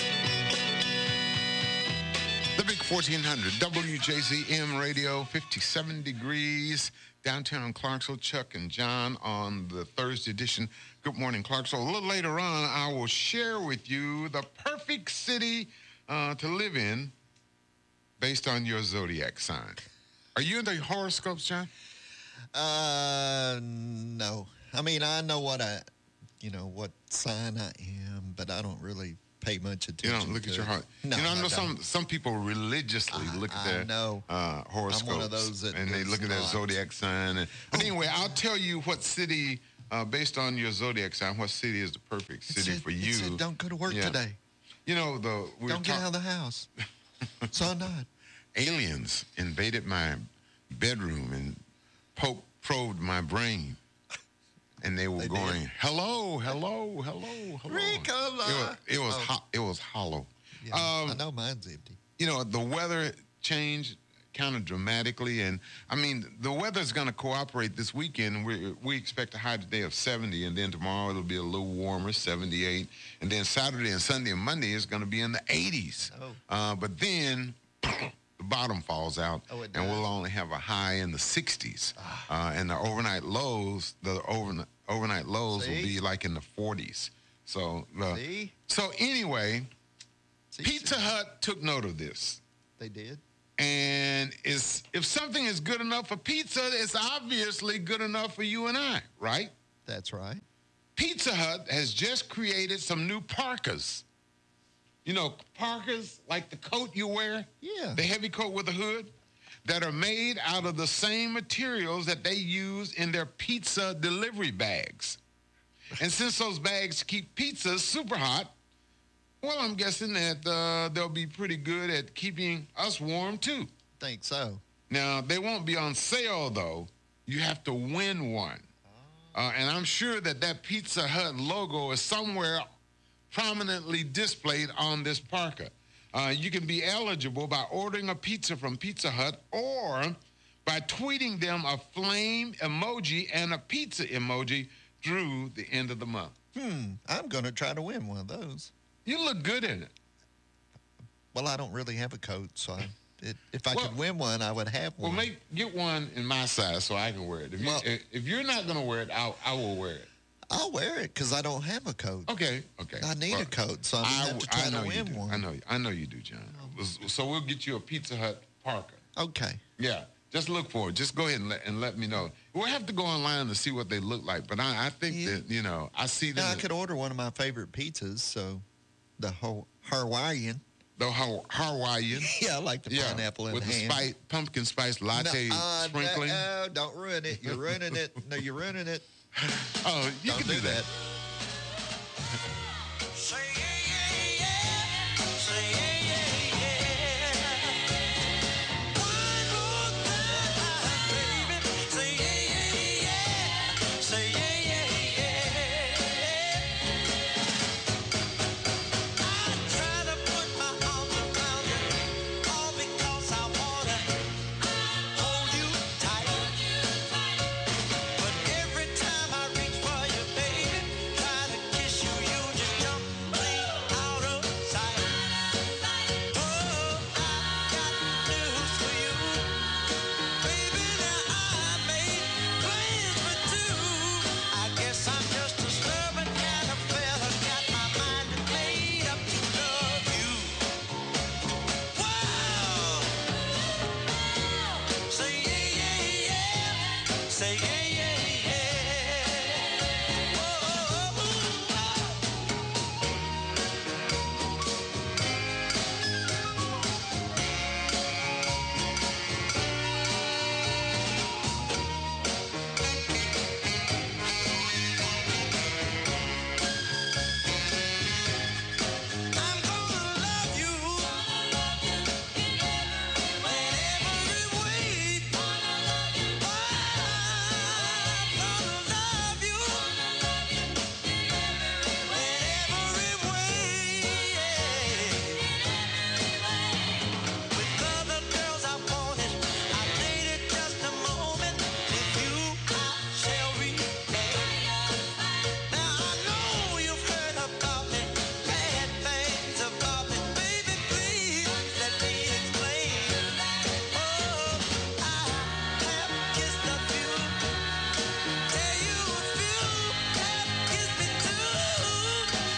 The Big 1400 WJZM Radio, 57 degrees. Downtown Clarksville, Chuck and John on the Thursday edition. Good morning, Clarksville. A little later on, I will share with you the perfect city to live in based on your zodiac sign. Are you into horoscopes, John? No. I mean, I know what what sign I am, but I don't really pay much You attention. don't look at your heart. No, you know, I know don't. some people religiously look at their horoscopes. I'm one of those that and they does look at their not. zodiac sign. But anyway, I'll tell you what city, based on your zodiac sign, what city is the perfect city for you. It said, don't go to work Yeah. today. You know, Don't get out of the house. So I'm not. aliens invaded my bedroom and probed my brain. And they were going, hello, hello, hello, hello. Ricola. It was hollow. Yeah, I know mine's empty. You know, the weather changed kind of dramatically. And, I mean, the weather's going to cooperate this weekend. We expect a high today of 70, and then tomorrow it'll be a little warmer, 78. And then Saturday and Sunday and Monday is going to be in the 80s. But then the bottom falls out, and we'll only have a high in the 60s. And the overnight lows, will be like in the 40s. So, so anyway, Pizza Hut took note of this. They did? And if something is good enough for pizza, it's obviously good enough for you and I, right? That's right. Pizza Hut has just created some new parkas. parkas, like the coat you wear. Yeah. The heavy coat with the hood, that are made out of the same materials that they use in their pizza delivery bags. And since those bags keep pizzas super hot, well, I'm guessing that they'll be pretty good at keeping us warm, too. Think so. Now, they won't be on sale, though. You have to win one. And I'm sure that Pizza Hut logo is somewhere prominently displayed on this parka. You can be eligible by ordering a pizza from Pizza Hut or by tweeting them a flame emoji and a pizza emoji through the end of the month. I'm going to try to win one of those. You look good in it. Well, I don't really have a coat, so if I could win one, I would have one. Well, get one in my size so I can wear it. If you're not going to wear it, I will wear it. I'll wear it because I don't have a coat. Okay. I need a coat, so I'm going to have to try to win one. I know you do, John. So we'll get you a Pizza Hut parka. Okay. Yeah. Just look for it. Just go ahead and let me know. We'll have to go online to see what they look like, but I think that, I see them. Now, I could order one of my favorite pizzas, so the Hawaiian. The Hawaiian. Yeah, I like the pineapple in with the ham. With the pumpkin spice latte sprinkling. No, don't ruin it. You're ruining it. No, you're ruining it. Oh, you can do that. Say yeah, yeah, yeah. Say yeah, yeah, yeah. One more time, baby. Say yeah, yeah, yeah. Say yeah, yeah, yeah. I try to put my arms around you, all because I wanna hold you tight. But every time I reach for you, baby, try to kiss you, you just jump clean out of sight. Oh, I got news for you, baby. Now I made plans for two. I guess I'm just a stubborn kind of fella, got my mind made up to love you. Wow. Say yeah, yeah, yeah. Say yeah, yeah, yeah. Whoa. I'm gonna love you in every way. I'm gonna love you in every way. With other girls I wanted, I dated just a moment. With you I shall remain. Now I know you've heard about me, bad things about me, baby. Please let me explain. Oh, I have kissed a few, tell you a few have kissed me too.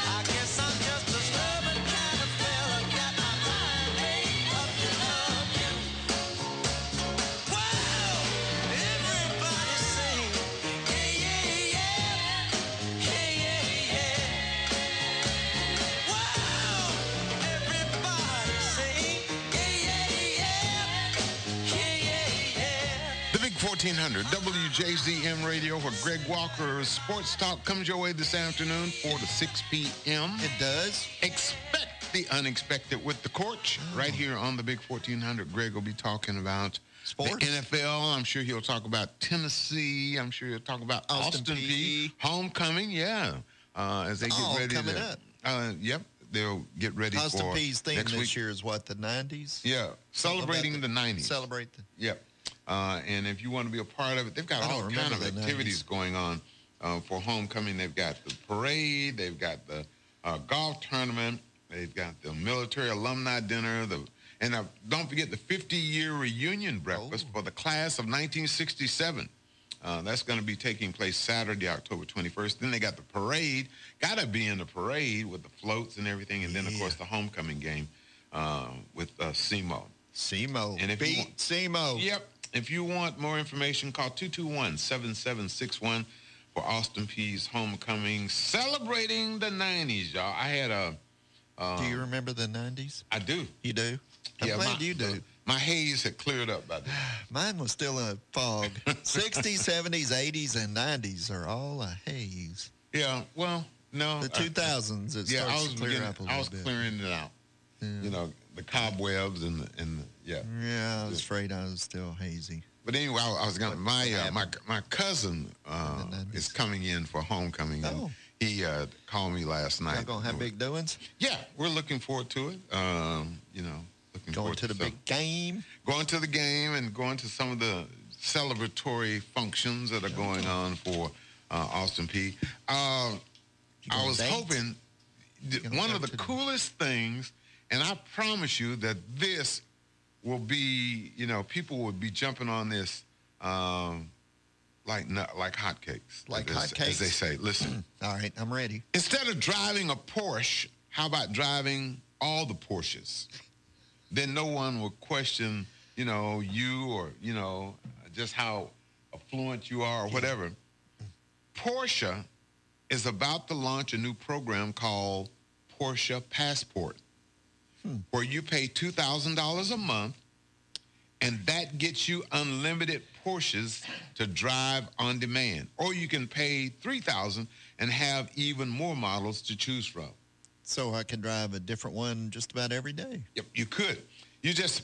I guess I'm just a stubborn kind of fella, got my mind made up to love you. Wow, everybody sing, yeah, yeah, yeah, yeah, yeah, yeah. Wow, everybody sing, yeah, yeah, yeah, yeah, yeah. The Big 1400, WJZM Radio, where Greg Walker's Sports Talk comes your way this afternoon, 4 to 6 p.m. It does. Expect the unexpected with the coach right here on the Big 1400. Greg will be talking about Sports. the NFL. I'm sure he'll talk about Tennessee. I'm sure he'll talk about Austin Peay. Homecoming, as they get ready coming to. up. Yep, they'll get ready Austin for Peay's theme next this week. year is what, the 90s? Yeah, celebrating the 90s. Celebrate the... Yep. And if you want to be a part of it, they've got I all don't kind of remember the activities 90s. going on for homecoming. They've got the parade, they've got the golf tournament, they've got the military alumni dinner, and don't forget the 50-year reunion breakfast for the class of 1967. That's going to be taking place Saturday, October 21st. Then they got the parade. Got to be in the parade with the floats and everything. And then, of course, the homecoming game with SEMO. SEMO. And if you want, SEMO. Yep. If you want more information, call 221-7761 for Austin Peay's homecoming, celebrating the 90s, y'all. I had Do you remember the 90s? I do. You do? I'm glad you do. My haze had cleared up by then. Mine was still in a fog. 60s, 70s, 80s, and 90s are all a haze. Yeah, well, no. The 2000s, it starts to clear up a little bit. I was clearing it out. Yeah. You know, the cobwebs and the yeah. Yeah, I was afraid I was still hazy. But anyway, I was gonna. My cousin is coming in for homecoming. Oh. And he called me last night. Y'all gonna have big doings? Yeah, we're looking forward to it. You know, looking going forward to the big game. Going to the game and going to some of the celebratory functions that are going on for Austin P. I was hoping one of the coolest things, and I promise you that this will be, you know, people will be jumping on this like hotcakes. Like hotcakes? As they say. Listen. All right, I'm ready. Instead of driving a Porsche, how about driving all the Porsches? Then no one will question, you know, you or, you know, just how affluent you are or whatever. Porsche is about to launch a new program called Porsche Passport, where you pay $2,000 a month, and that gets you unlimited Porsches to drive on demand. Or you can pay $3,000 and have even more models to choose from. So I can drive a different one just about every day. Yep, you could. You just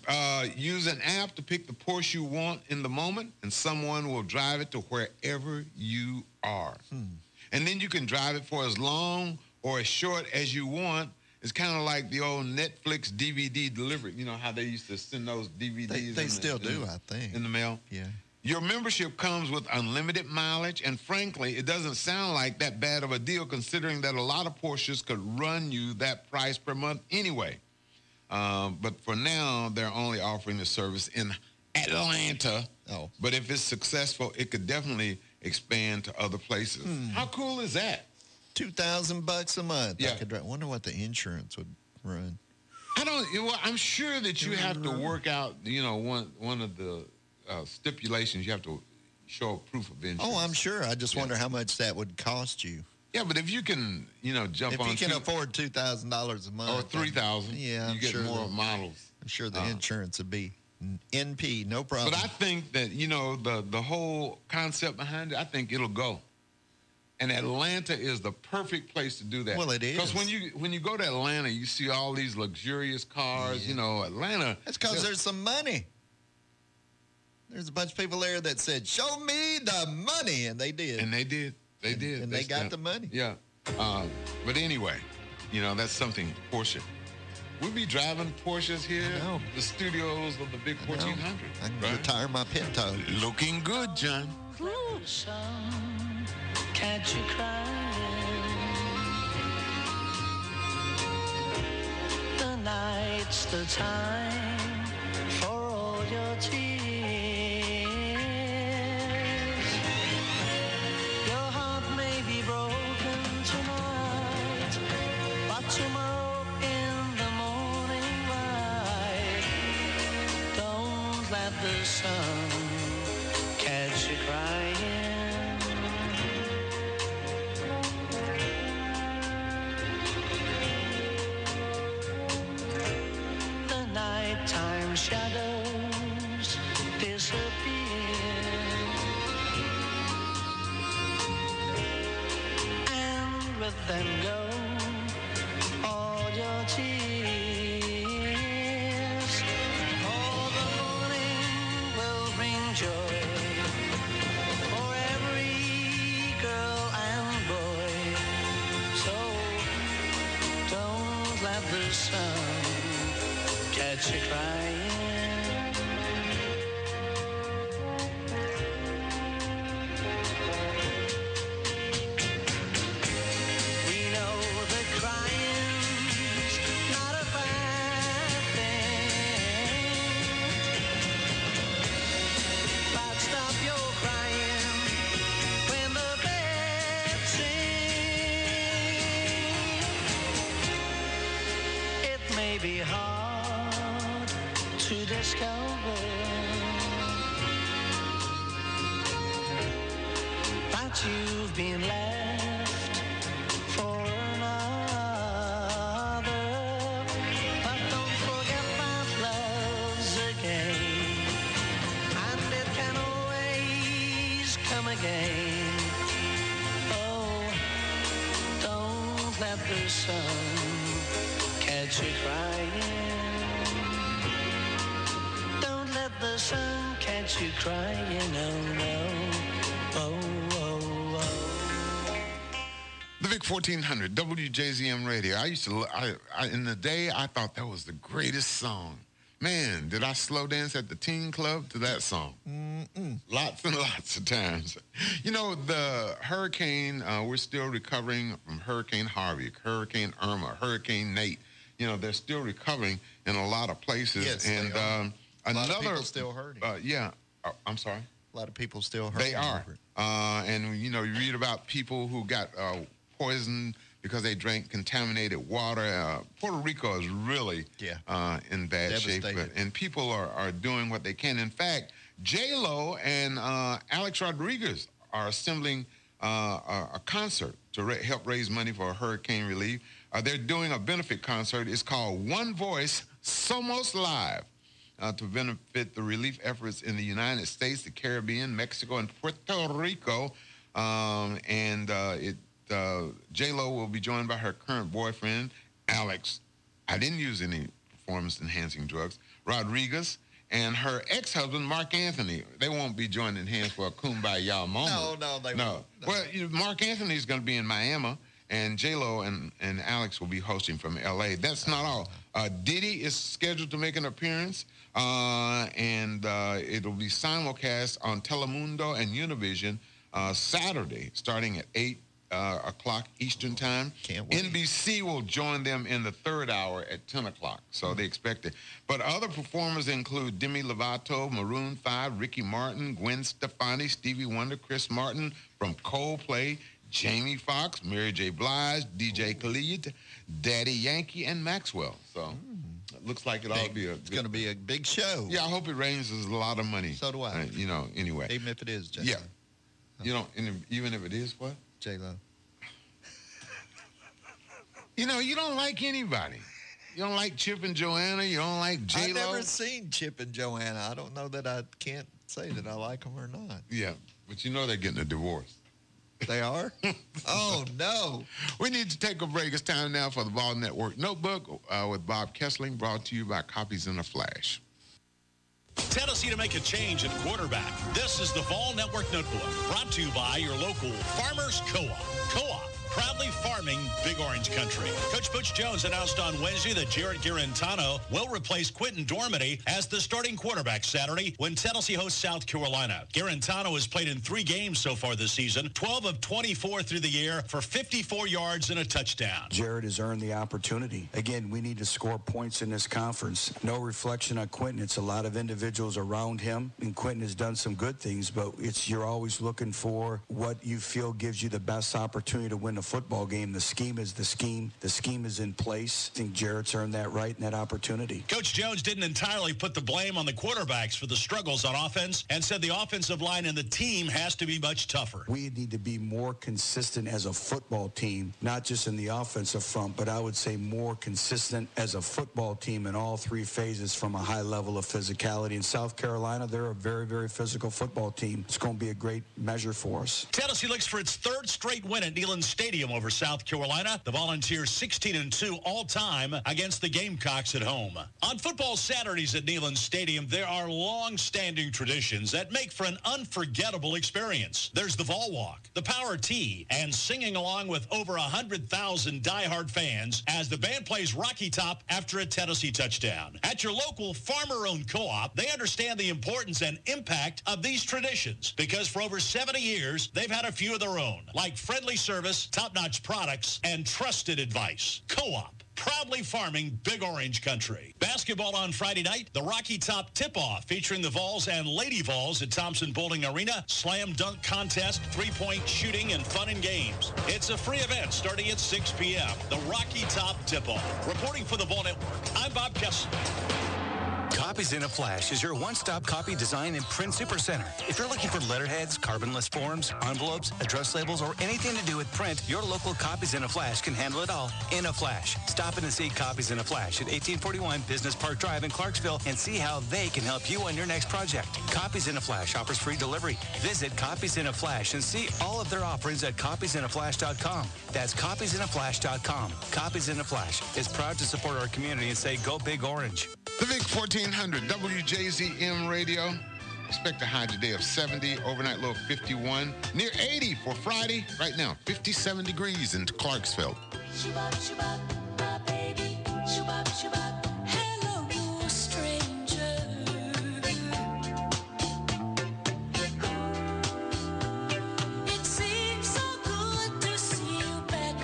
use an app to pick the Porsche you want in the moment, and someone will drive it to wherever you are. And then you can drive it for as long or as short as you want. It's kind of like the old Netflix DVD delivery. You know how they used to send those DVDs? They still do, I think. In the mail? Yeah. Your membership comes with unlimited mileage, and frankly, it doesn't sound like that bad of a deal considering that a lot of Porsches could run you that price per month anyway. But for now, they're only offering the service in Atlanta. Oh. But if it's successful, it could definitely expand to other places. How cool is that? $2,000 a month. Yeah. I could drive. Wonder what the insurance would run. I don't. Well, I'm sure that you have to work out. You know, one of the stipulations. You have to show proof of insurance. Oh, I'm sure. I just wonder how much that would cost you. Yeah, but if you can, you know, jump on. If you can afford $2,000 a month or $3,000, yeah, you get more models. I'm sure the insurance would be NP, no problem. But I think that, you know, the whole concept behind it, I think it'll go. And Atlanta is the perfect place to do that. Well, it is. Because when you go to Atlanta, you see all these luxurious cars. You know, Atlanta. That's because there's some money. There's a bunch of people there that said, "Show me the money," and they did. And they did. They did. And they got the money. Yeah. But anyway, you know, that's something Porsche. We'll be driving Porsches here. The studios of the big 1400. I can retire my Pinto. Looking good, John. Catch you crying. The night's the time for all your tears. Your heart may be broken tonight, but tomorrow in the morning light, don't let the sun catch you crying. Nighttime shadows disappear, and with them go all your tears. Oh, the morning will bring joy for every girl and boy. So don't let the sun catch you crying. We know that crying's not a bad thing, but stop your crying when the birds sing. It may be hard to discover, but you've been left for another. crying. Oh, don't let the sun catch you crying. Don't let the sun catch you crying. Oh, no. Oh, oh, oh. The Vic 1400, WJZM Radio. I used to, in the day, I thought that was the greatest song. Man, did I slow dance at the teen club to that song? Lots and lots of times. You know, the hurricane, we're still recovering from Hurricane Harvey, Hurricane Irma, Hurricane Nate. You know, they're still recovering in a lot of places. Yes, and they are. A lot of another, people still hurting. Yeah, I'm sorry? A lot of people still hurting. They are. And, you know, you read about people who got poisoned because they drank contaminated water. Puerto Rico is really in bad shape. And people are doing what they can. In fact, J-Lo and Alex Rodriguez are assembling a concert to help raise money for hurricane relief. They're doing a benefit concert. It's called One Voice, Somos Live, to benefit the relief efforts in the United States, the Caribbean, Mexico, and Puerto Rico. J-Lo will be joined by her current boyfriend, Alex. I didn't use any performance-enhancing drugs. Rodriguez and her ex-husband, Mark Anthony. They won't be joining hands for a kumbaya moment. No, they won't. Well, Mark Anthony's going to be in Miami, and J-Lo and Alex will be hosting from L.A. That's not all. Diddy is scheduled to make an appearance, and it'll be simulcast on Telemundo and Univision Saturday, starting at 8 o'clock Eastern Time. Can't wait. NBC will join them in the third hour at 10 o'clock, so they expect it. But other performers include Demi Lovato, Maroon 5, Ricky Martin, Gwen Stefani, Stevie Wonder, Chris Martin from Coldplay, Jamie Foxx, Mary J. Blige, DJ Khaled, Daddy Yankee, and Maxwell. So it looks like it ought to be It's going to be a big show. Yeah, I hope it raises a lot of money. So do I. You know, anyway. Even if it is, Jason. Yeah. You know, even if it is what? J-Lo. You know, you don't like anybody. You don't like Chip and Joanna. You don't like J-Lo. I've never seen Chip and Joanna. I don't know that I can't say that I like them or not. Yeah, but you know they're getting a divorce. They are? Oh, no. We need to take a break. It's time now for the Ball Network Notebook with Bob Kessling, brought to you by Copies in a Flash. Tennessee to make a change at quarterback. This is the Vol Network Notebook, brought to you by your local Farmers Co-op. Co-op, proudly farming Big Orange Country. Coach Butch Jones announced on Wednesday that Jared Garantano will replace Quentin Dormady as the starting quarterback Saturday when Tennessee hosts South Carolina. Garantano has played in 3 games so far this season, 12 of 24 through the year for 54 yards and a touchdown. Jared has earned the opportunity. Again, we need to score points in this conference. No reflection on Quentin. It's a lot of individuals around him, and Quentin has done some good things, but you're always looking for what you feel gives you the best opportunity to win the football game. The scheme is the scheme. The scheme is in place. I think Jarrett's earned that right and that opportunity. Coach Jones didn't entirely put the blame on the quarterbacks for the struggles on offense and said the offensive line and the team has to be much tougher. We need to be more consistent as a football team, not just in the offensive front, but I would say more consistent as a football team in all 3 phases from a high level of physicality. In South Carolina, they're a very, very physical football team. It's going to be a great measure for us. Tennessee looks for its 3rd straight win at Neyland Stadium over South Carolina. The Volunteers 16-2 all-time against the Gamecocks at home. On football Saturdays at Neyland Stadium, there are long-standing traditions that make for an unforgettable experience. There's the Vol Walk, the Power Tee, and singing along with over 100,000 diehard fans as the band plays Rocky Top after a Tennessee touchdown. At your local farmer-owned co-op, they understand the importance and impact of these traditions because for over 70 years, they've had a few of their own, like friendly service, top-notch products, and trusted advice. Co-op, proudly farming Big Orange Country. Basketball on Friday night, the Rocky Top Tip-Off featuring the Vols and Lady Vols at Thompson Bowling Arena. Slam dunk contest, 3-point shooting, and fun and games. It's a free event starting at 6 p.m. The Rocky Top Tip-Off. Reporting for the Ball Network, I'm Bob Kessler. Copies in a Flash is your one-stop copy design and print supercenter. If you're looking for letterheads, carbonless forms, envelopes, address labels, or anything to do with print, your local Copies in a Flash can handle it all in a flash. Stop in and see Copies in a Flash at 1841 Business Park Drive in Clarksville and see how they can help you on your next project. Copies in a Flash offers free delivery. Visit Copies in a Flash and see all of their offerings at copiesinaflash.com. That's copiesinaflash.com. Copies in a Flash is proud to support our community and say go Big Orange. The Vic 1400 WJZM radio. Expect a high today of 70, overnight low of 51, near 80 for Friday. Right now, 57 degrees in Clarksville. Hello, stranger. It seems so good to see you back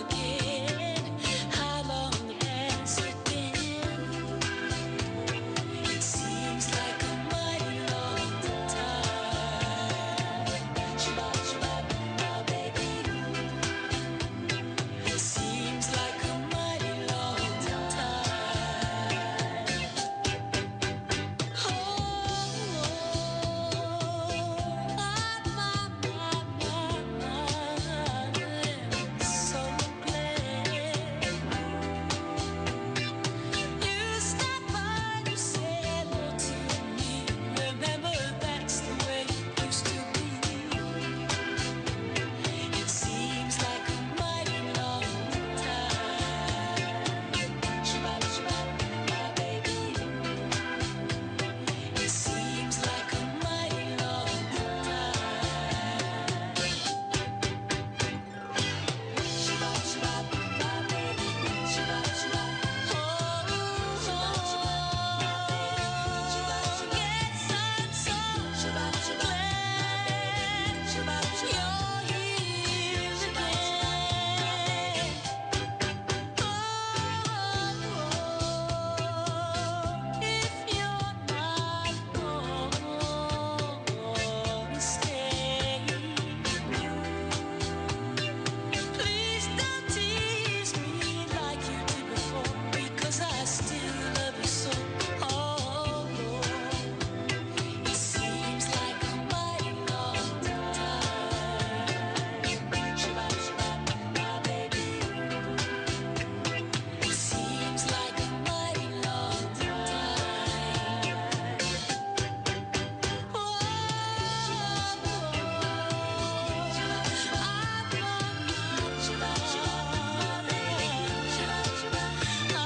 again. How long has it been? It seems like a mighty long time. Shabbat, shabbat, my baby. It seems like a mighty long time. Oh, I'm so glad you stopped by to say hello to me. Remember, that's the way it used to be. It seems like a mighty long time. Shabbat, shabbat, my baby. It seems like a mighty long time. Shabbat, shabbat, my baby. Shabbat, shabbat. Oh, shabbat, shabbat, my baby. Shabbat, shabbat. Yes, I'm so glad. Shabbat, shabbat, you're here again. If you're not gonna stay, please don't tease me like you did before, because I still love you so. Oh, it seems like a mighty long time. Shabbat, shabbat, my baby. It seems like a mighty long time.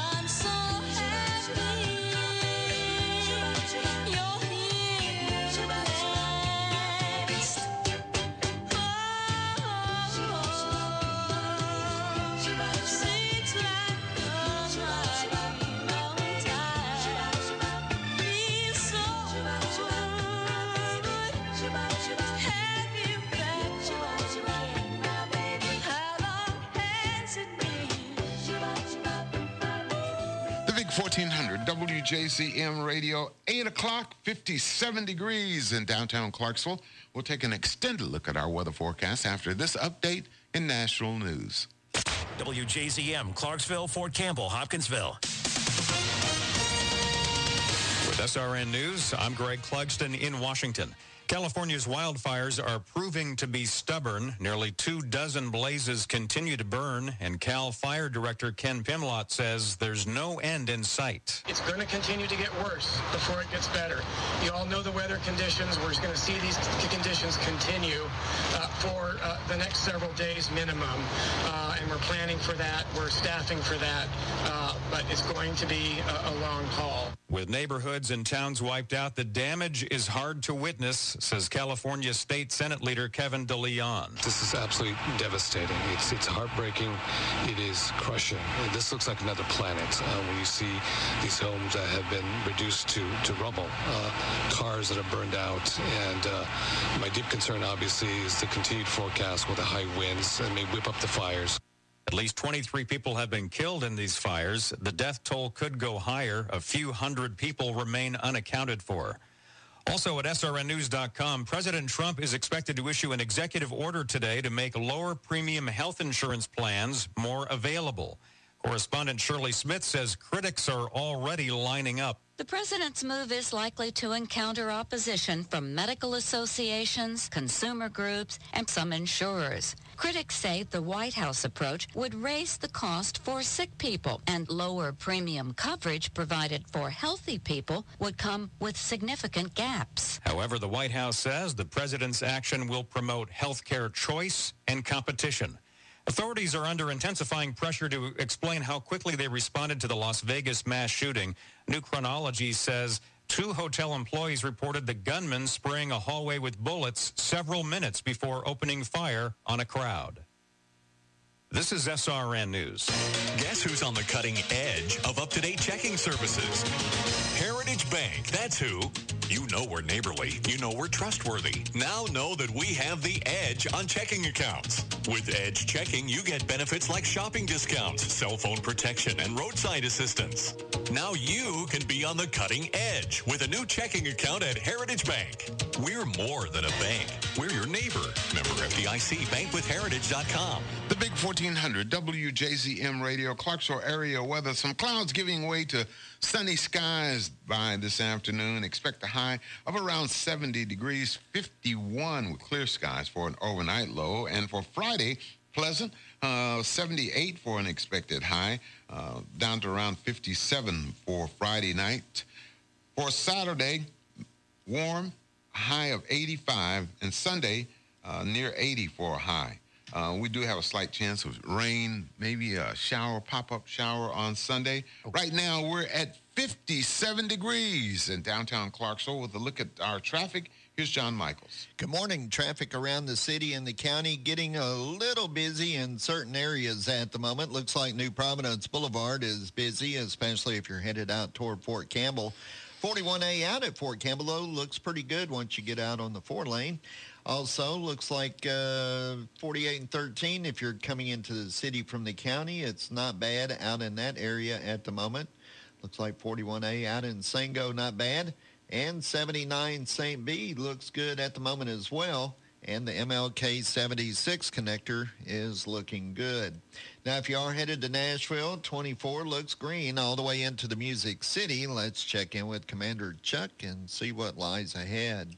I'm so happy you're here next. Seems like a mighty long time. Feels so good. Have you back again, my baby? How long has it been? The Vic 1400 WJZM radio, 8 o'clock, 57 degrees in downtown Clarksville. We'll take an extended look at our weather forecast after this update in national news. WJZM, Clarksville, Fort Campbell, Hopkinsville. With SRN News, I'm Greg Clugston in Washington. California's wildfires are proving to be stubborn. Nearly 24 blazes continue to burn, and Cal Fire Director Ken Pimlott says there's no end in sight. It's going to continue to get worse before it gets better. You all know the weather conditions. We're going to see these conditions continue for the next several days minimum, and we're planning for that. We're staffing for that, but it's going to be a long haul. With neighborhoods and towns wiped out, the damage is hard to witness, says California State Senate Leader Kevin DeLeon. This is absolutely devastating. It's heartbreaking. It is crushing. This looks like another planet when you see these homes that have been reduced to rubble, cars that are burned out, and my deep concern, obviously, is the continued forecast with the high winds and may whip up the fires. At least 23 people have been killed in these fires. The death toll could go higher. A few hundred people remain unaccounted for. Also at srnnews.com, President Trump is expected to issue an executive order today to make lower premium health insurance plans more available. Correspondent Shirley Smith says critics are already lining up. The president's move is likely to encounter opposition from medical associations, consumer groups, and some insurers. Critics say the White House approach would raise the cost for sick people, and lower premium coverage provided for healthy people would come with significant gaps. However, the White House says the president's action will promote health care choice and competition. Authorities are under intensifying pressure to explain how quickly they responded to the Las Vegas mass shooting. New Chronology says 2 hotel employees reported the gunman spraying a hallway with bullets several minutes before opening fire on a crowd. This is SRN News. Guess who's on the cutting edge of up-to-date checking services? Heritage Bank, that's who. You know we're neighborly. You know we're trustworthy. Now know that we have the edge on checking accounts. With Edge Checking, you get benefits like shopping discounts, cell phone protection, and roadside assistance. Now you can be on the cutting edge with a new checking account at Heritage Bank. We're more than a bank. We're your neighbor. Member FDIC, bankwithheritage.com. The Big 1400, WJZM Radio, Clarksville area weather. Some clouds giving way to sunny skies by this afternoon. Expect a high of around 70 degrees, 51 with clear skies for an overnight low. And for Friday, pleasant, 78 for an expected high, down to around 57 for Friday night. For Saturday, warm, high of 85, and Sunday, near 80 for a high. We do have a slight chance of rain, maybe a shower, pop-up shower on Sunday. Right now, we're at 57 degrees in downtown Clarksville. With a look at our traffic, here's John Michaels. Good morning. Traffic around the city and the county getting a little busy in certain areas at the moment. Looks like New Providence Boulevard is busy, especially if you're headed out toward Fort Campbell. 41A out at Fort Campbell, though, looks pretty good once you get out on the 4-lane. Also, looks like 48 and 13, if you're coming into the city from the county, it's not bad out in that area at the moment. Looks like 41A out in Sango, not bad. And 79 St. B looks good at the moment as well. And the MLK 76 connector is looking good. Now, if you are headed to Nashville, 24 looks green all the way into the Music City. Let's check in with Commander Chuck and see what lies ahead.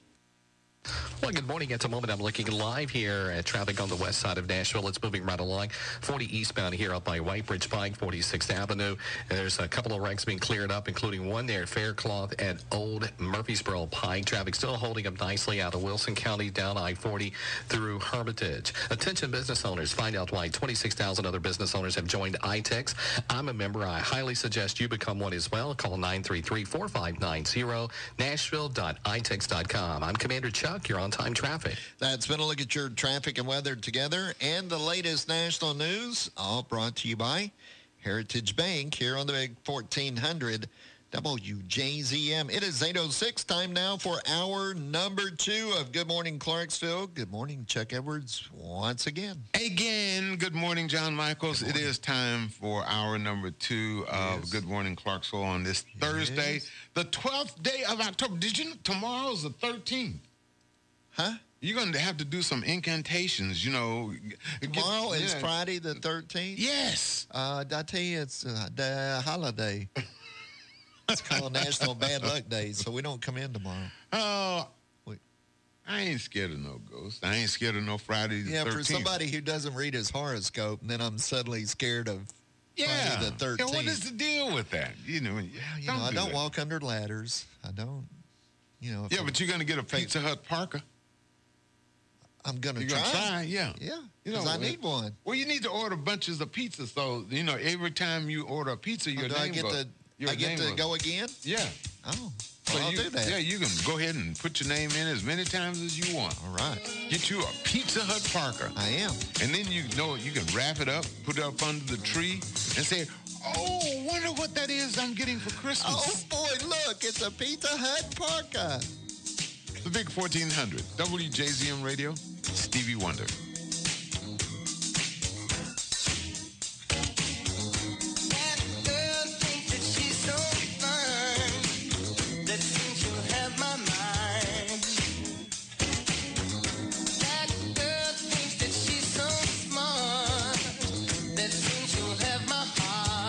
Well, good morning. At the moment, I'm looking live here at traffic on the west side of Nashville. It's moving right along. 40 eastbound here up by White Bridge Pike, 46th Avenue. And there's a couple of wrecks being cleared up, including one there at Faircloth at Old Murfreesboro Pike. Traffic still holding up nicely out of Wilson County down I-40 through Hermitage. Attention business owners, find out why 26,000 other business owners have joined iTex. I'm a member. I highly suggest you become one as well. Call 933-4590, nashville.itex.com. I'm Commander Chuck. You're on time traffic. That's been a look at your traffic and weather together and the latest national news, all brought to you by Heritage Bank here on the Big 1400 WJZM. It is 8:06, time now for hour number 2 of Good Morning Clarksville. Good morning, Chuck Edwards, once again. Again, good morning, John Michaels. It is time for hour number 2 of Good Morning Clarksville on this Thursday, the 12th day of October. Did you know tomorrow's the 13th? Huh? You're going to have to do some incantations, you know. Tomorrow is Friday the 13th? Yes. I tell you, it's the holiday. It's called National Bad Luck Day, so we don't come in tomorrow. Oh, I ain't scared of no ghosts. I ain't scared of no Friday the 13th. Yeah, for somebody who doesn't read his horoscope, and then I'm suddenly scared of Friday the 13th. Yeah, what is the deal with that? You know, I don't walk under ladders. I don't, Yeah, but you're going to get a Pizza Hut Parker. I'm going to try. You're going to try, yeah. Yeah, because I need one. Well, you need to order bunches of pizzas, so, every time you order a pizza, your name goes. I get to go again? Yeah. Oh, well, I'll do that. Yeah, you can go ahead and put your name in as many times as you want. All right. Get you a Pizza Hut Parker. I am. And then you can wrap it up, put it up under the tree, and say, oh, wonder what that is I'm getting for Christmas. Oh, boy, look, it's a Pizza Hut Parker. The Big 1400, WJZM Radio, Stevie Wonder. That seems to have my heart.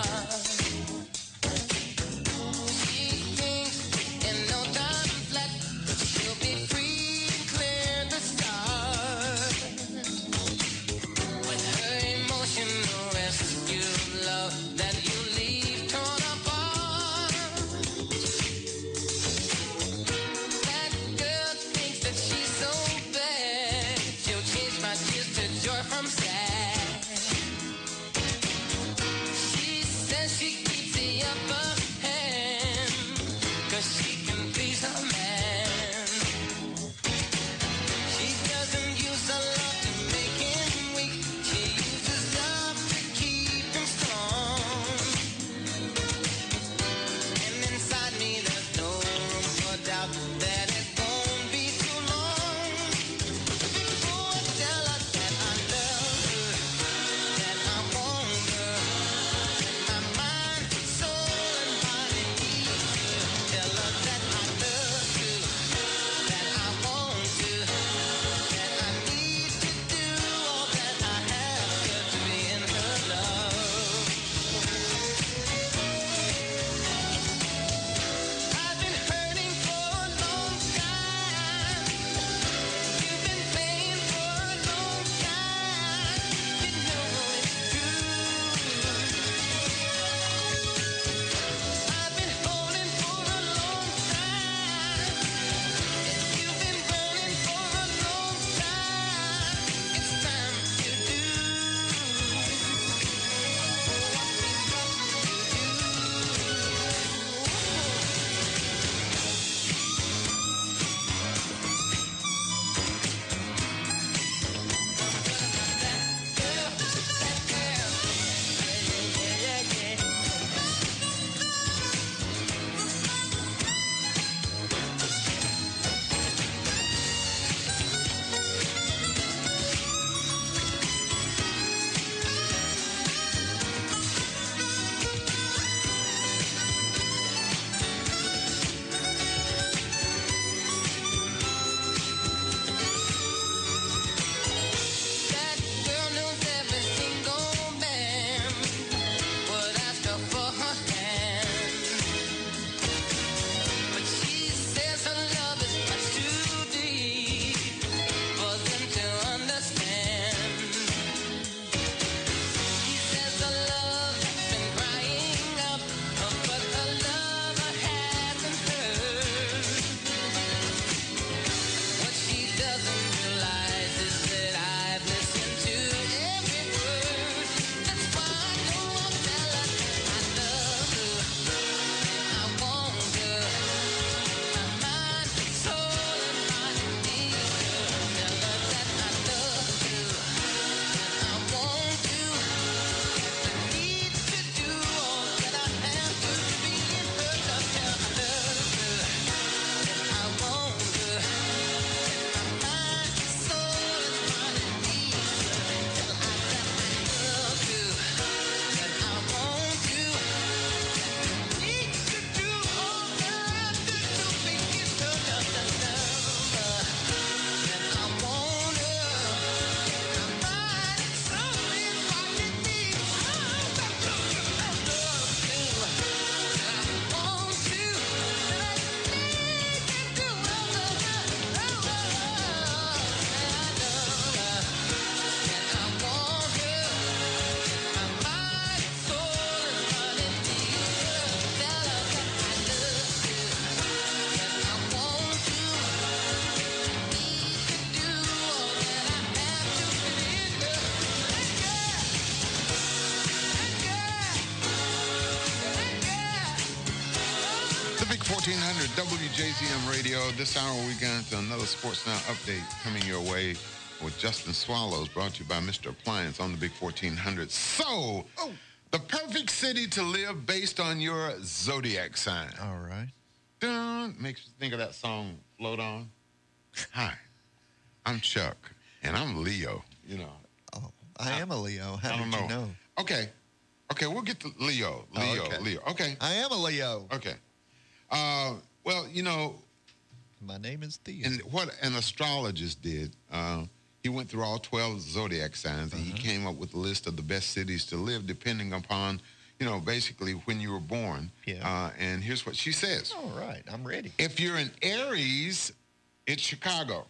Big 1400 WJZM Radio. This hour we got into another Sports Now update coming your way with Justin Swallows, brought to you by Mr. Appliance on the Big 1400. So, the perfect city to live based on your zodiac sign. All right. Dun, makes you think of that song, Float On. Hi, I'm Chuck, and I'm Leo, you know. Oh, I am a Leo. How I don't did you know? Okay, we'll get to Leo. Leo. Okay. I am a Leo. Okay. Well, you know. My name is Theo. And what an astrologist did, he went through all 12 zodiac signs, and he came up with a list of the best cities to live depending upon, you know, basically when you were born. Yeah. And here's what she says. All right, I'm ready. If you're an Aries, it's Chicago.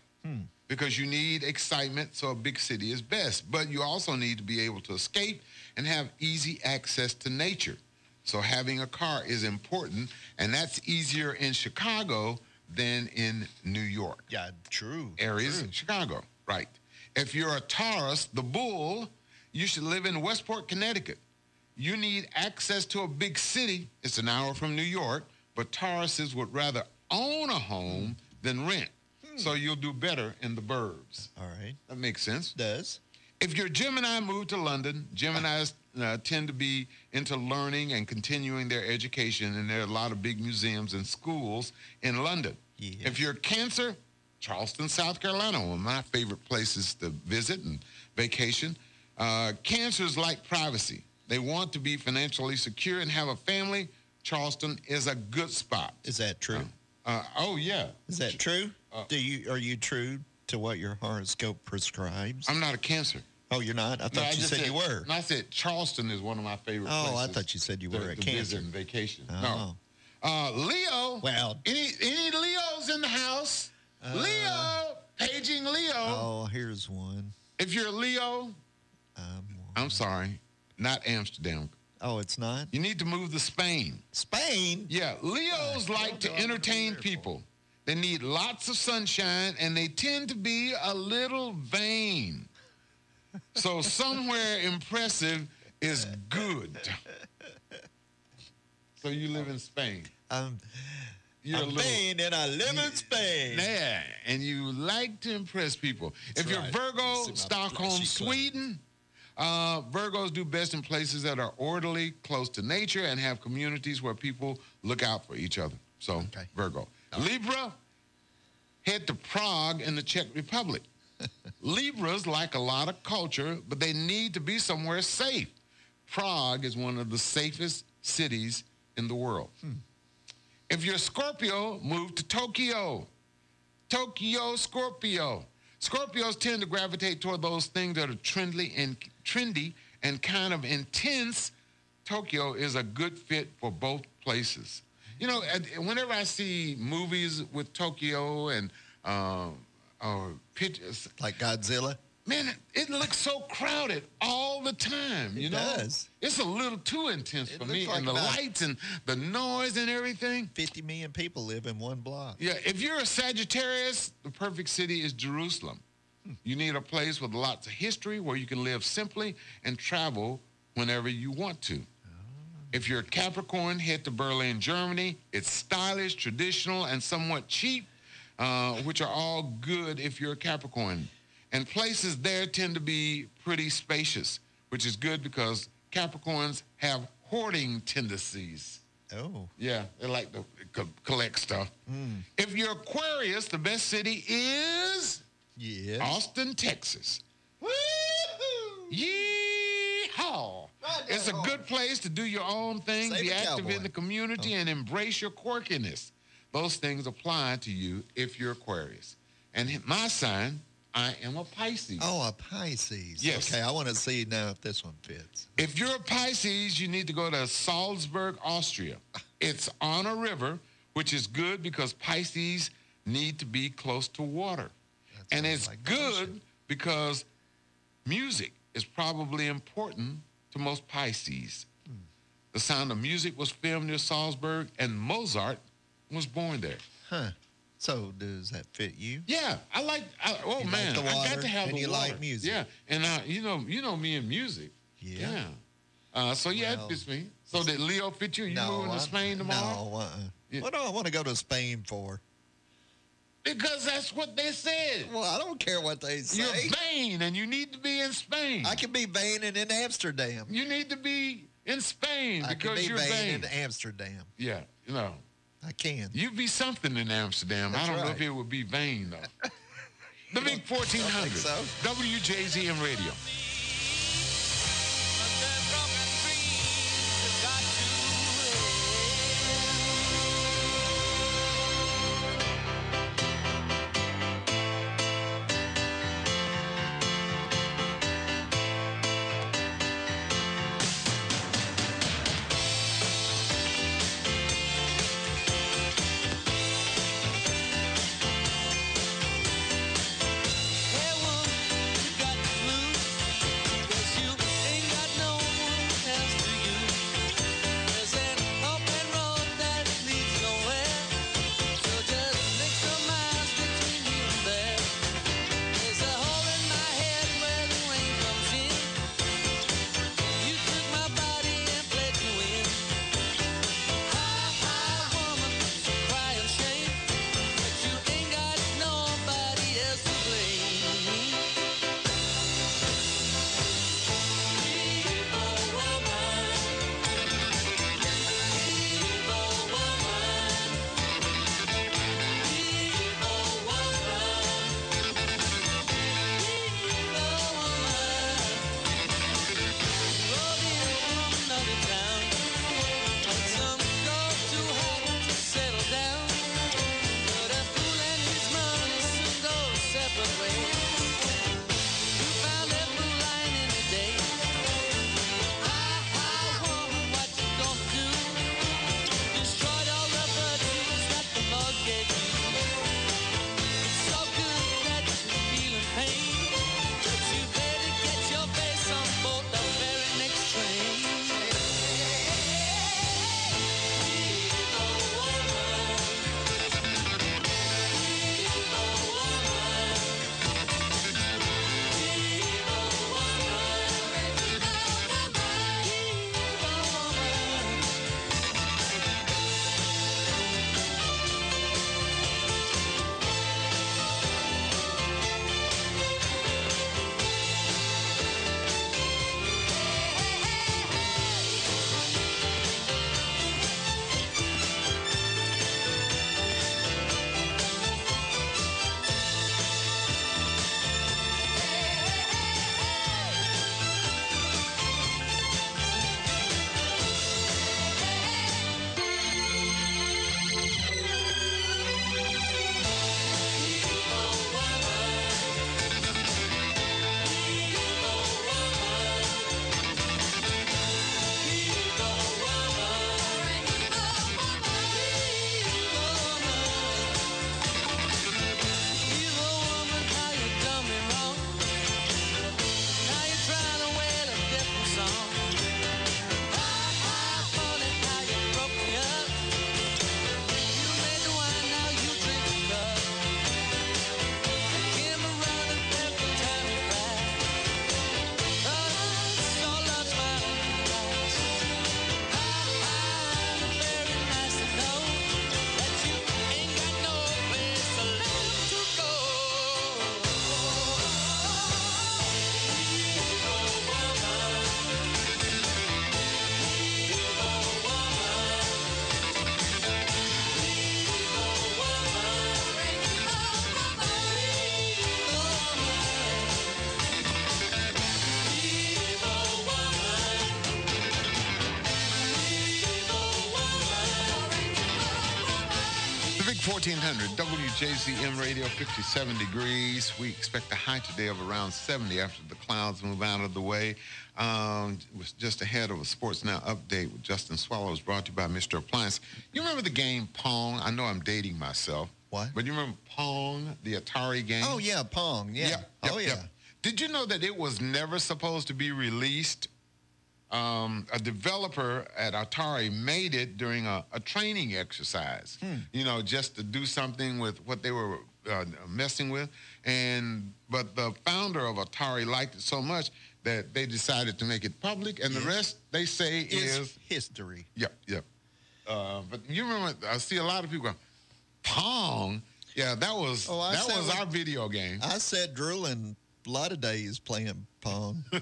Because you need excitement, so a big city is best. But you also need to be able to escape and have easy access to nature. So having a car is important, and that's easier in Chicago than in New York. Yeah, true. Aries, Chicago, right. If you're a Taurus, the bull, you should live in Westport, Connecticut. You need access to a big city. It's an hour from New York, but Tauruses would rather own a home than rent. So you'll do better in the burbs. All right. That makes sense. Does. If you're Gemini, move to London. Geminis tend to be into learning and continuing their education, and there are a lot of big museums and schools in London. Yes. If you're Cancer, Charleston, South Carolina, one of my favorite places to visit and vacation. Cancers like privacy. They want to be financially secure and have a family. Charleston is a good spot. Is that true? Oh, yeah. Is that true? Are you true to what your horoscope prescribes? I'm not a Cancer. Oh, you're not? I thought you said you were. No, I said Charleston is one of my favorite places. Oh, I thought you said you were a to Cancer. visit and vacation. Oh. No. Leo. Well. Any Leos in the house? Leo. Paging Leo. Oh, here's one. If you're a Leo, I'm sorry, not Amsterdam. Oh, it's not? You need to move to Spain. Spain? Yeah, Leos like to entertain people. They need lots of sunshine, and they tend to be a little vain. So somewhere impressive is good. So you live in Spain. You're I'm vain and I live in Spain. Yeah, and you like to impress people. That's if you're right. Virgo, Stockholm, Sweden, Virgos do best in places that are orderly, close to nature, and have communities where people look out for each other. So, Virgo. Libra, head to Prague in the Czech Republic. Libras like a lot of culture, but they need to be somewhere safe. Prague is one of the safest cities in the world. If you're Scorpio, move to Tokyo. Tokyo, Scorpio. Scorpios tend to gravitate toward those things that are trendy and kind of intense. Tokyo is a good fit for both places. You know, whenever I see movies with Tokyo and pictures like Godzilla, man, it looks so crowded all the time. You know, does. It's a little too intense for me, like and the about lights and the noise and everything. 50 million people live in one block. Yeah, if you're a Sagittarius, the perfect city is Jerusalem. You need a place with lots of history where you can live simply and travel whenever you want to. If you're a Capricorn, head to Berlin, Germany. It's stylish, traditional, and somewhat cheap, which are all good if you're a Capricorn. And places there tend to be pretty spacious, which is good because Capricorns have hoarding tendencies. Oh. Yeah, they like to collect stuff. If you're Aquarius, the best city is Austin, Texas. Woo-hoo! Yeehaw! It's a good place to do your own thing, be active in the community, and embrace your quirkiness. Those things apply to you if you're Aquarius. And my sign, I am a Pisces. Oh, a Pisces. Yes. Okay, I want to see now if this one fits. If you're a Pisces, you need to go to Salzburg, Austria. It's on a river, which is good because Pisces need to be close to water. And it's good because music is probably important to most Pisces. The Sound of Music was filmed near Salzburg, and Mozart was born there. Huh. So does that fit you? Yeah, I got to have and the you water. like music. Yeah, and you know me in music. Yeah. It fits me. So did Leo fit you? You moving to Spain tomorrow? No. What do I want to go to Spain for? Because that's what they said. Well, I don't care what they say. You're vain, and you need to be in Spain. I can be vain and in Amsterdam. You need to be in Spain because you're vain. in Amsterdam. Yeah, I can. You'd be something in Amsterdam. That's I don't know right. if it would be vain, though. The Big 1400, WJZM Radio. Big 1400, WJZM Radio, 57 degrees. We expect a high today of around 70 after the clouds move out of the way. It was just ahead of a Sports Now update with Justin Swallows, brought to you by Mr. Appliance. You remember the game Pong? I know I'm dating myself. What? But you remember Pong, the Atari game? Oh, yeah, Pong. Yeah. Yep, oh, yeah. yep. Did you know that it was never supposed to be released? A developer at Atari made it during a training exercise, you know, just to do something with what they were messing with. But the founder of Atari liked it so much that they decided to make it public, and the rest, they say, is history. Yep, yep. But you remember, I see a lot of people go, Pong? Yeah, that was our video game. I sat drooling a lot of days playing Pong. And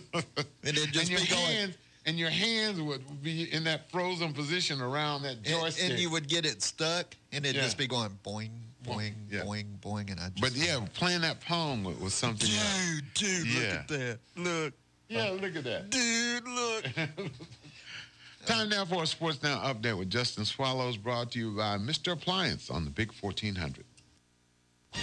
it'd just be going. And your hands would be in that frozen position around that joystick. And you would get it stuck, and it'd just be going boing, boing, boing, boing. And But playing that Pong was something else. Dude, look at that. Look. Yeah, look at that. Dude, look. Time now for a Sports Now update with Justin Swallows, brought to you by Mr. Appliance on the Big 1400.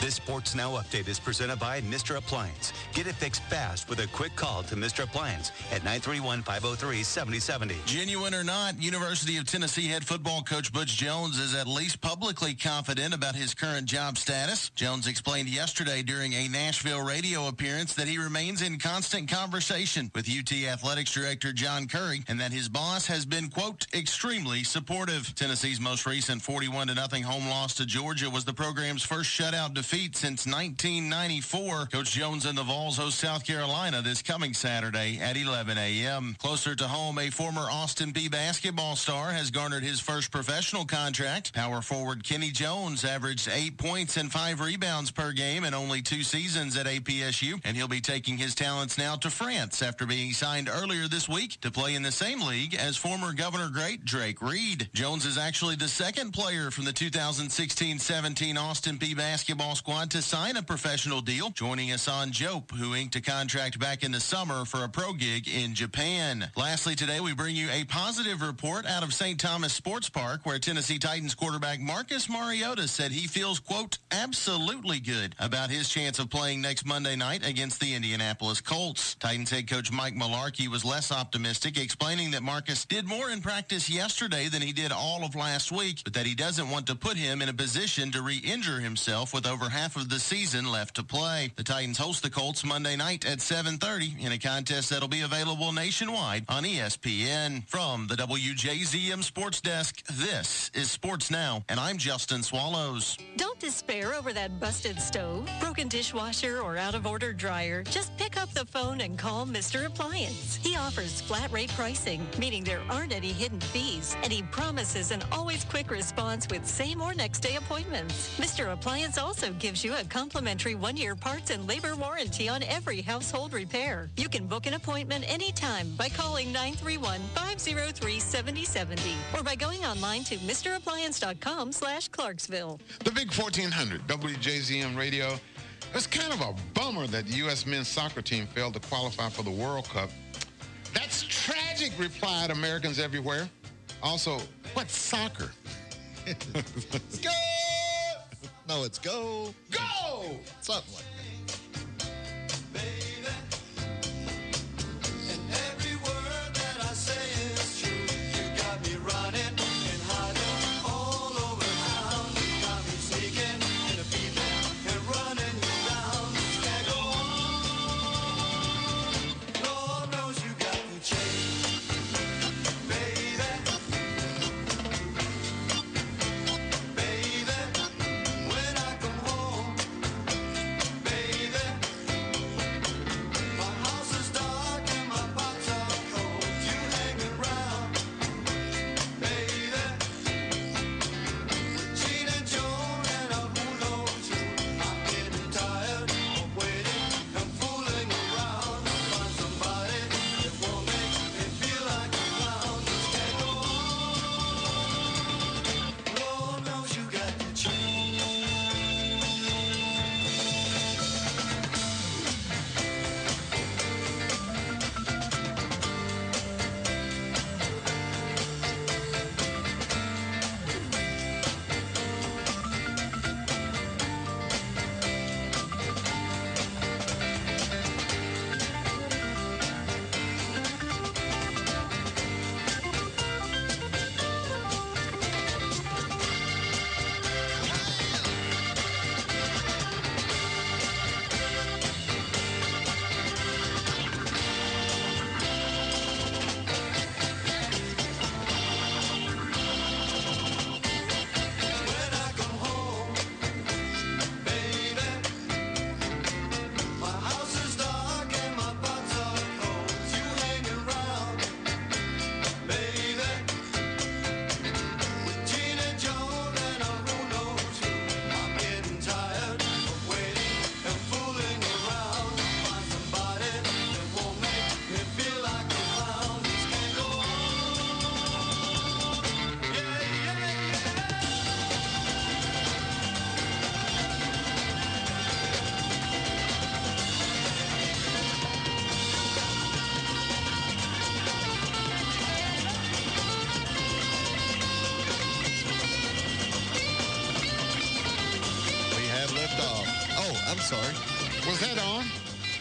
This Sports Now update is presented by Mr. Appliance. Get it fixed fast with a quick call to Mr. Appliance at 931-503-7070. Genuine or not, University of Tennessee head football coach Butch Jones is at least publicly confident about his current job status. Jones explained yesterday during a Nashville radio appearance that he remains in constant conversation with UT Athletics Director John Curry and that his boss has been, quote, extremely supportive. Tennessee's most recent 41-0 home loss to Georgia was the program's first shutout defeat since 1994. Coach Jones and the Vols host South Carolina this coming Saturday at 11 a.m. Closer to home, a former Austin Peay basketball star has garnered his first professional contract. Power forward Kenny Jones averaged 8 points and 5 rebounds per game in only 2 seasons at APSU, and he'll be taking his talents now to France after being signed earlier this week to play in the same league as former Governor great Drake Reed. Jones is actually the second player from the 2016-17 Austin Peay basketball squad to sign a professional deal, joining Hassan Diop, who inked a contract back in the summer for a pro gig in Japan. Lastly, today we bring you a positive report out of St. Thomas Sports Park, where Tennessee Titans quarterback Marcus Mariota said he feels, quote, absolutely good about his chance of playing next Monday night against the Indianapolis Colts. Titans head coach Mike Mularkey was less optimistic, explaining that Marcus did more in practice yesterday than he did all of last week, but that he doesn't want to put him in a position to re-injure himself with over half of the season left to play. The Titans host the Colts Monday night at 7:30 in a contest that'll be available nationwide on ESPN. From the WJZM Sports Desk, this is Sports Now, and I'm Justin Swallows. Don't despair over that busted stove, broken dishwasher, or out-of-order dryer. Just pick up the phone and call Mr. Appliance. He offers flat rate pricing, meaning there aren't any hidden fees, and he promises an always quick response with same or next day appointments. Mr. Appliance also gives you a complimentary 1-year parts and labor warranty on every household repair. You can book an appointment anytime by calling 931-503-7070 or by going online to MrAppliance.com/Clarksville. The Big 1400, WJZM Radio. It's kind of a bummer that the U.S. men's soccer team failed to qualify for the World Cup. That's tragic, replied Americans everywhere. Also, what's soccer? Let's go! No, it's go. Go! Something like that. Baby,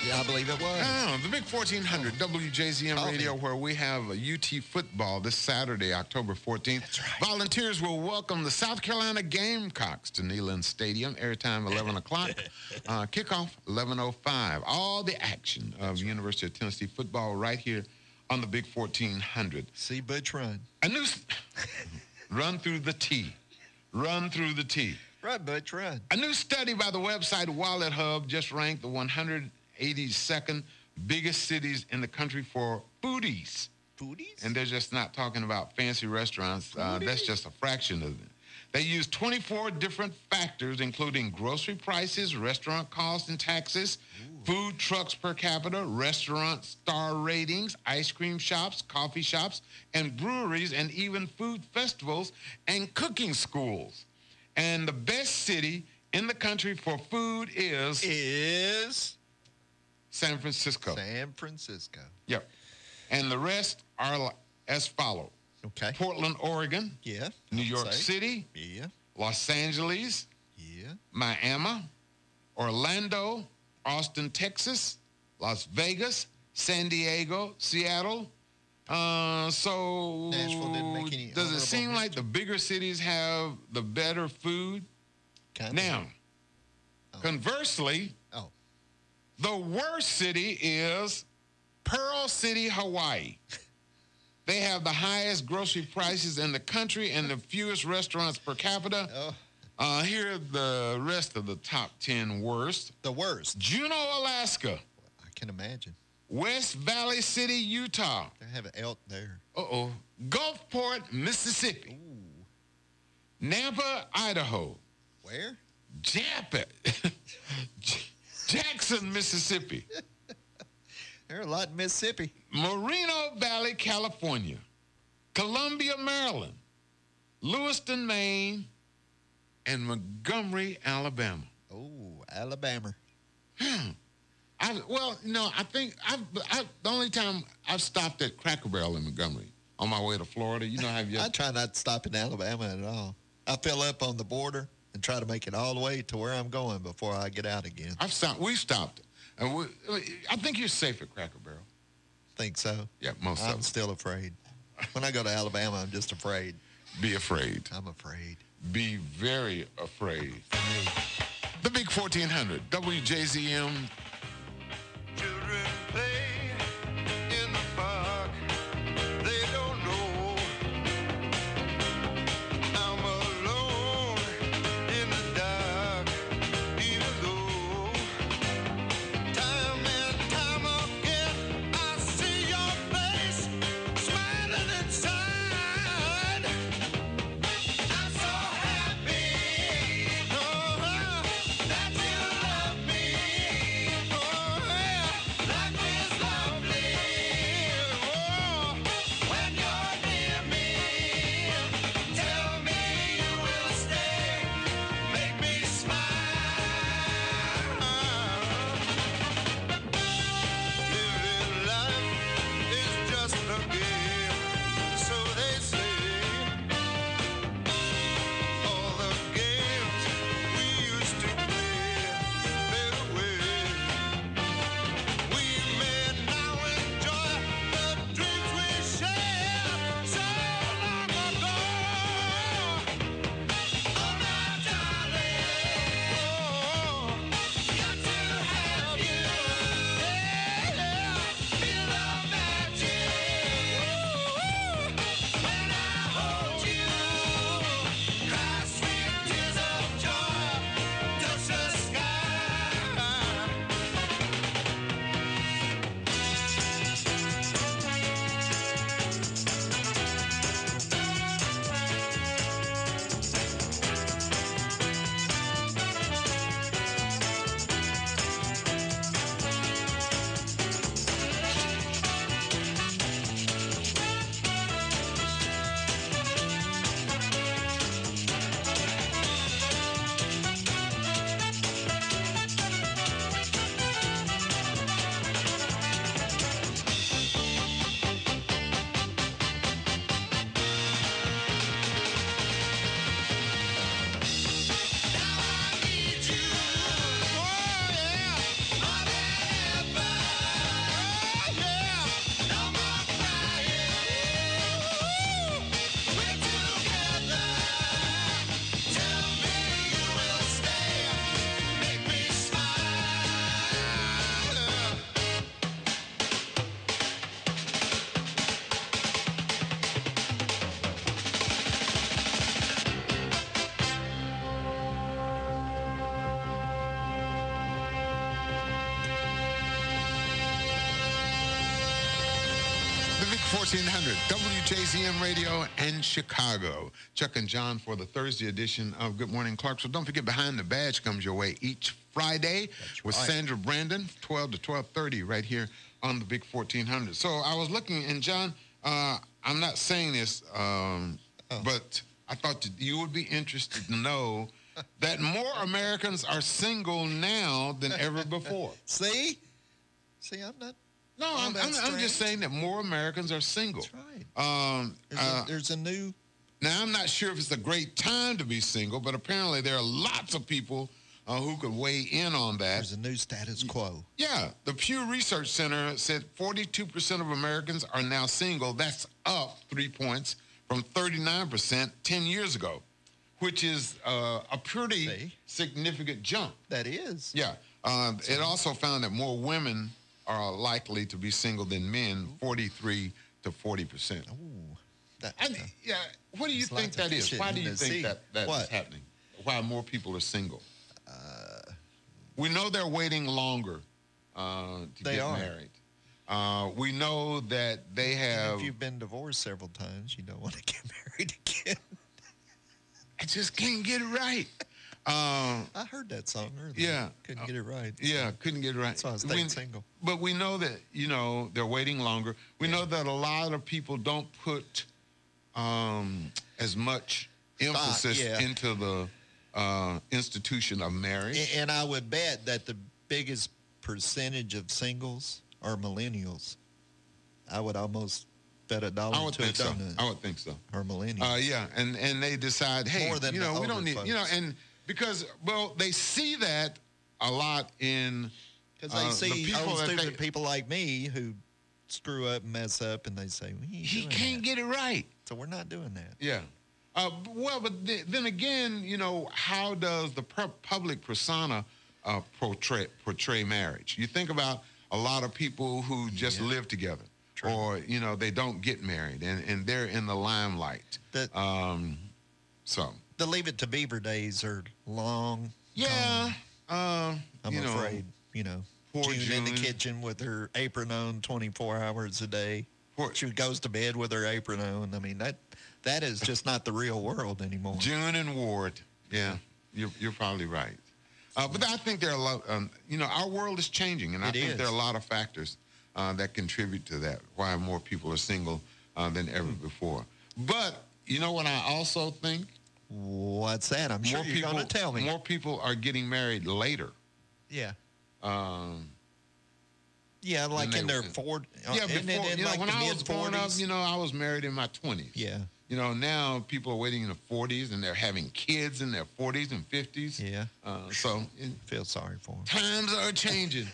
Yeah, I believe it was. Oh, the Big 1400 WJZM Radio, where we have UT football this Saturday, October 14th. That's right. Volunteers will welcome the South Carolina Gamecocks to Neyland Stadium. Airtime 11 o'clock. Kickoff 11:05. All the action of University of Tennessee football right here on the Big 1400. See Butch run. A new run through the T. Run through the T. Right, Butch, run. A new study by the website Wallet Hub just ranked the 182nd biggest cities in the country for foodies. Foodies? And they're just not talking about fancy restaurants. That's just a fraction of it. They use 24 different factors, including grocery prices, restaurant costs and taxes, food trucks per capita, restaurant star ratings, ice cream shops, coffee shops, and breweries, and even food festivals and cooking schools. And the best city in the country for food is San Francisco. San Francisco. Yep. And the rest are as follows. Okay. Portland, Oregon. Yeah. New York City. Yeah. Los Angeles. Yeah. Miami. Orlando. Austin, Texas. Las Vegas. San Diego. Seattle. So Nashville didn't make any. Does it seem like the bigger cities have the better food? Now, conversely, the worst city is Pearl City, Hawaii. They have the highest grocery prices in the country and the fewest restaurants per capita. Here are the rest of the top 10 worst. The worst. Juneau, Alaska. I can imagine. West Valley City, Utah. They have an elk there. Gulfport, Mississippi. Nampa, Idaho. Where? Jackson, Mississippi. There are a lot in Mississippi. Moreno Valley, California. Columbia, Maryland. Lewiston, Maine. And Montgomery, Alabama. Oh, Alabama. I think the only time I've stopped at Cracker Barrel in Montgomery on my way to Florida, you know how I try not to stop in Alabama at all. I fill up on the border and try to make it all the way to where I'm going before I get out again. We stopped. And I think you're safe at Cracker Barrel. Think so? Yeah, most of I'm still afraid. When I go to Alabama, I'm just afraid. Be afraid. I'm afraid. Be very afraid. The Big 1400, WJZM. Children play in the park. They don't know I'm alone in the dark. Even though time and time again I see your face smiling inside. I'm so happy that you love me. The Vic 1400, WJZM Radio in Chicago. Chuck and John for the Thursday edition of Good Morning Clarksville. Don't forget, Behind the Badge comes your way each Friday with Sandra Brandon, 12 to 12:30 right here on the Vic 1400. So I was looking, and John, I'm not saying this, but I thought that you would be interested to know that more Americans are single now than ever before. See, I'm not. No, I'm just saying that more Americans are single. That's right. There's a new... Now, I'm not sure if it's a great time to be single, but apparently there are lots of people who could weigh in on that. There's a new status quo. Yeah. The Pew Research Center said 42% of Americans are now single. That's up 3 points from 39% 10 years ago, which is a pretty significant jump. That is. Yeah. It also found that more women are likely to be single than men, 43 to 40%. Yeah, what do you think that is? Why do you think that is happening? Why more people are single? We know they're waiting longer to get married. We know that they have... If you've been divorced several times, you don't want to get married again. I just can't get it right. I heard that song earlier. Yeah. Couldn't get it right. Yeah, couldn't get it right. So I stayed single. But we know that, they're waiting longer. We know that a lot of people don't put as much emphasis into the institution of marriage. And I would bet that the biggest percentage of singles are millennials. I would almost bet $1 to a donut. I would think so. Or millennials. Yeah, and they decide, hey, more than we don't need, and because, they see that a lot in... Because they see old stupid people like me who screw up and mess up, and they say, he can't get it right. So we're not doing that. Yeah. But then again, how does the public persona portray marriage? You think about a lot of people who just live together. True. Or, they don't get married, and they're in the limelight. The Leave It to Beaver days are long. Yeah. I'm afraid, June in the kitchen with her apron on 24 hours a day. She goes to bed with her apron on. I mean, that is just not the real world anymore. June and Ward. Yeah, you're probably right. But I think there are a lot, our world is changing, and I think there are a lot of factors that contribute to that, why more people are single than ever before. But you know what I also think? What's that? I'm sure you're going to tell me. More people are getting married later. Yeah. Like in their 40s. Yeah, before, when I was growing up, I was married in my 20s. Yeah. Now people are waiting in the 40s, and they're having kids in their 40s and 50s. Yeah. So feel sorry for them. Times are changing.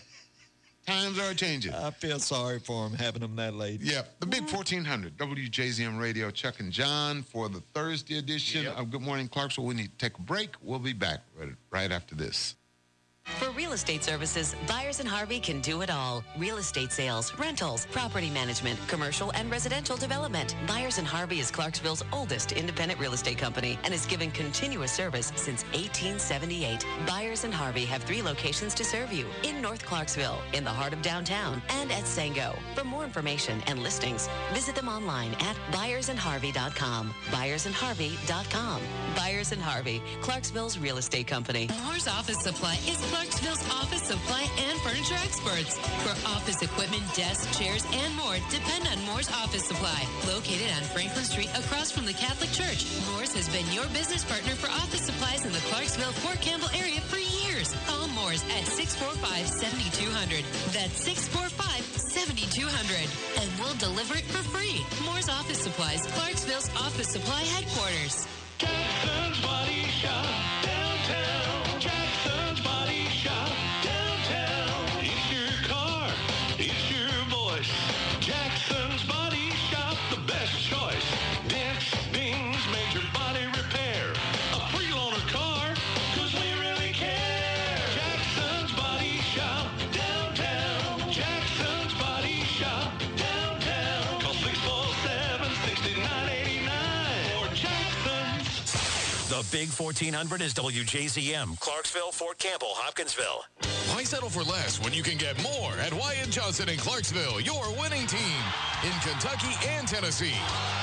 Times are changing. I feel sorry for them having them that late. Yeah. The Big 1400, WJZM Radio, Chuck and John for the Thursday edition of Good Morning Clarksville. We need to take a break. We'll be back right after this. For real estate services, Byers & Harvey can do it all. Real estate sales, rentals, property management, commercial and residential development. Byers & Harvey is Clarksville's oldest independent real estate company and has given continuous service since 1878. Byers & Harvey have 3 locations to serve you: in North Clarksville, in the heart of downtown, and at Sango. For more information and listings, visit them online at byersandharvey.com. byersandharvey.com. Byers & Harvey, Clarksville's real estate company. Moore's Office Supply is Clarksville's office supply and furniture experts. For office equipment, desks, chairs, and more, depend on Moore's Office Supply. Located on Franklin Street across from the Catholic Church, Moore's has been your business partner for office supplies in the Clarksville-Fort Campbell area for years. Call Moore's at 645-7200. That's 645-7200. And we'll deliver it for free. Moore's Office Supplies, Clarksville's office supply headquarters. Jackson's Body Shop, downtown. Jackson's Body Shop, downtown. It's your car, it's your voice. Jackson's Body Shop, the best choice. Dents, dings, major body repair. A pre-loaner car, 'cause we really care. Jackson's Body Shop, downtown. Jackson's Body Shop, downtown. Call 647-6989 or Jackson's. The Big 1400 is WJZM, Clarksville, Fort Campbell, Hopkinsville. Why settle for less when you can get more at Wyatt Johnson in Clarksville, your winning team? In Kentucky and Tennessee.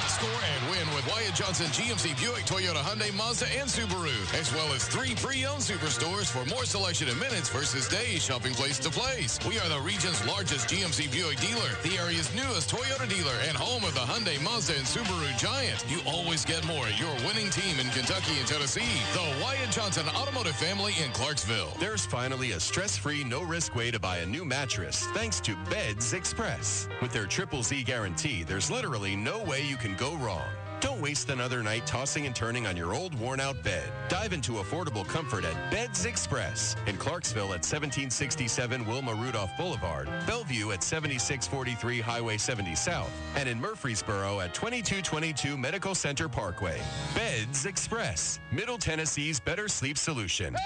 Score and win with Wyatt Johnson GMC Buick, Toyota, Hyundai, Mazda, and Subaru, as well as 3 pre-owned superstores for more selection in minutes versus days, shopping place to place. We are the region's largest GMC Buick dealer, the area's newest Toyota dealer, and home of the Hyundai, Mazda, and Subaru Giant. You always get more at your winning team in Kentucky and Tennessee. The Wyatt Johnson Automotive Family in Clarksville. There's finally a stress-free, no-risk way to buy a new mattress thanks to Beds Express. With their Triple Z guarantee, there's literally no way you can go wrong. Don't waste another night tossing and turning on your old, worn-out bed. Dive into affordable comfort at Beds Express in Clarksville at 1767 Wilma Rudolph Boulevard, Bellevue at 7643 Highway 70 South, and in Murfreesboro at 2222 Medical Center Parkway. Beds Express, Middle Tennessee's better sleep solution.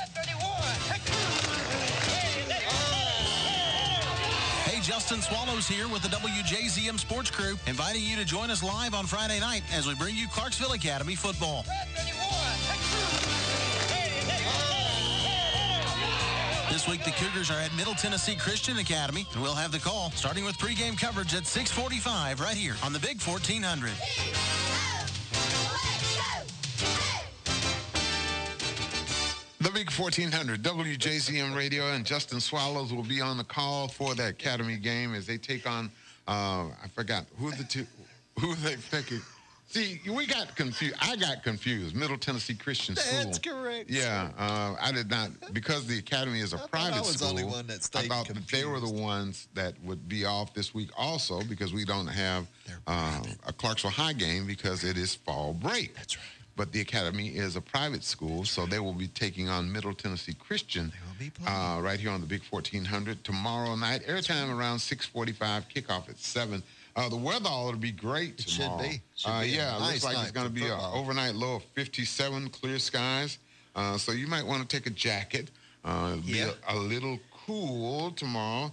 Justin Swallows here with the WJZM Sports Crew, inviting you to join us live on Friday night as we bring you Clarksville Academy football. This week, the Cougars are at Middle Tennessee Christian Academy, and we'll have the call starting with pregame coverage at 6:45 right here on the Big 1400. The Big 1400, WJZM Radio, and Justin Swallows will be on the call for the Academy game as they take on, I forgot, who they picking. See, we got confused. I got confused. Middle Tennessee Christian School. That's correct. Yeah, I did not, because the Academy is a private school. I was the only one that stayed I thought confused. they were the ones that would be off this week also, because we don't have a Clarksville High game because it is fall break. That's right. But the Academy is a private school, so they will be taking on Middle Tennessee Christian right here on the Big 1400 tomorrow night. Airtime around 6:45, kickoff at 7. The weather ought to be great tomorrow. Should be. Yeah, it looks like it's going to be an overnight low of 57, clear skies. So you might want to take a jacket. It'll be a little cool tomorrow.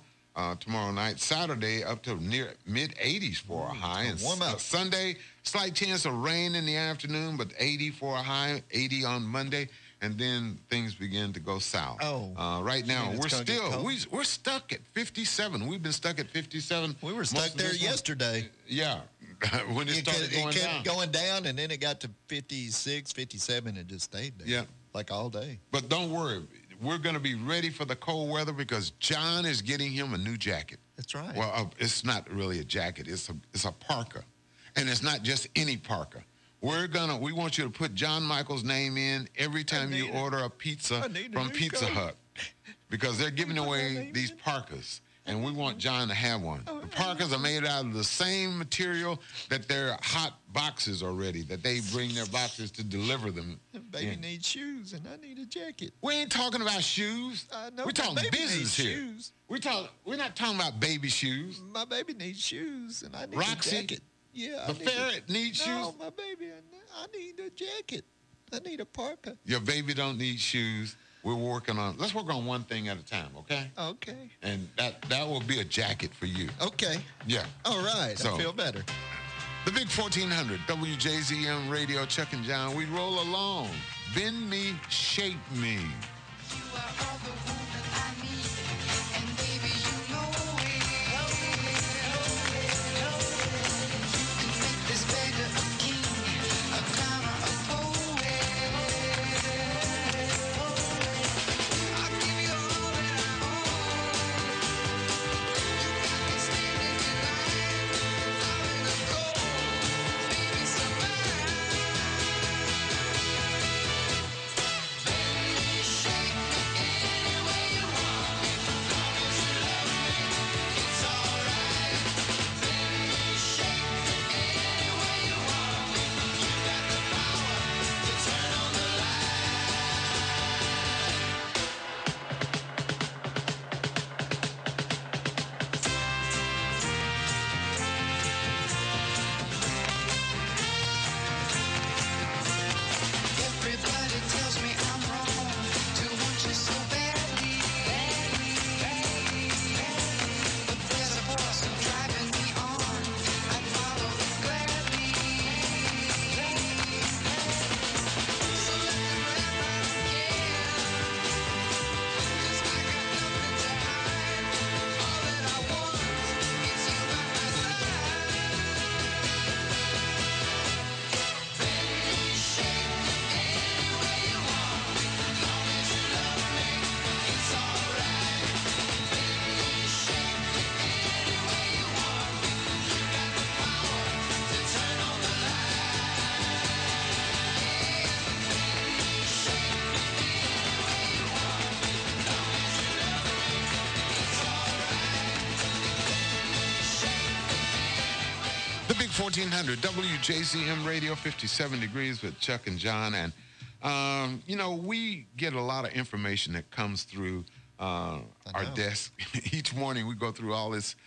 Tomorrow night, Saturday, up to near mid-80s for a high. And warm up. Sunday, slight chance of rain in the afternoon, but 80 for a high, 80 on Monday, and then things begin to go south. Right now, we're stuck at 57. We've been stuck at 57. We were stuck there yesterday. Yeah, when it started going down. Kept going down, and then it got to 56, 57, and just stayed there. Yeah. Like all day. But don't worry. We're going to be ready for the cold weather because John is getting him a new jacket. That's right. Well, it's not really a jacket. It's a parka. And it's not just any parka. We want you to put John Michael's name in every time you order a pizza from Pizza Hut. Because they're giving away these parkas. And we want John to have one. The parkas are made out of the same material that their hot boxes are ready, that they bring their boxes to deliver them. Baby needs shoes, and I need a jacket. We ain't talking about shoes. We're talking business here. Shoes. We're not talking about baby shoes. My baby needs shoes, and I need Roxy, a jacket. Yeah, the ferret needs shoes. No, my baby, I need a jacket. I need a parka. Your baby don't need shoes. Let's work on one thing at a time, okay? Okay. And that will be a jacket for you. Okay. Yeah. All right. I feel better. The Big 1400, WJZM Radio, Chuck and John. We roll along. Bend me, shape me. Shake The Big 1400, WJZM Radio, 57 degrees with Chuck and John. And, you know, we get a lot of information that comes through our desk. Each morning we go through all these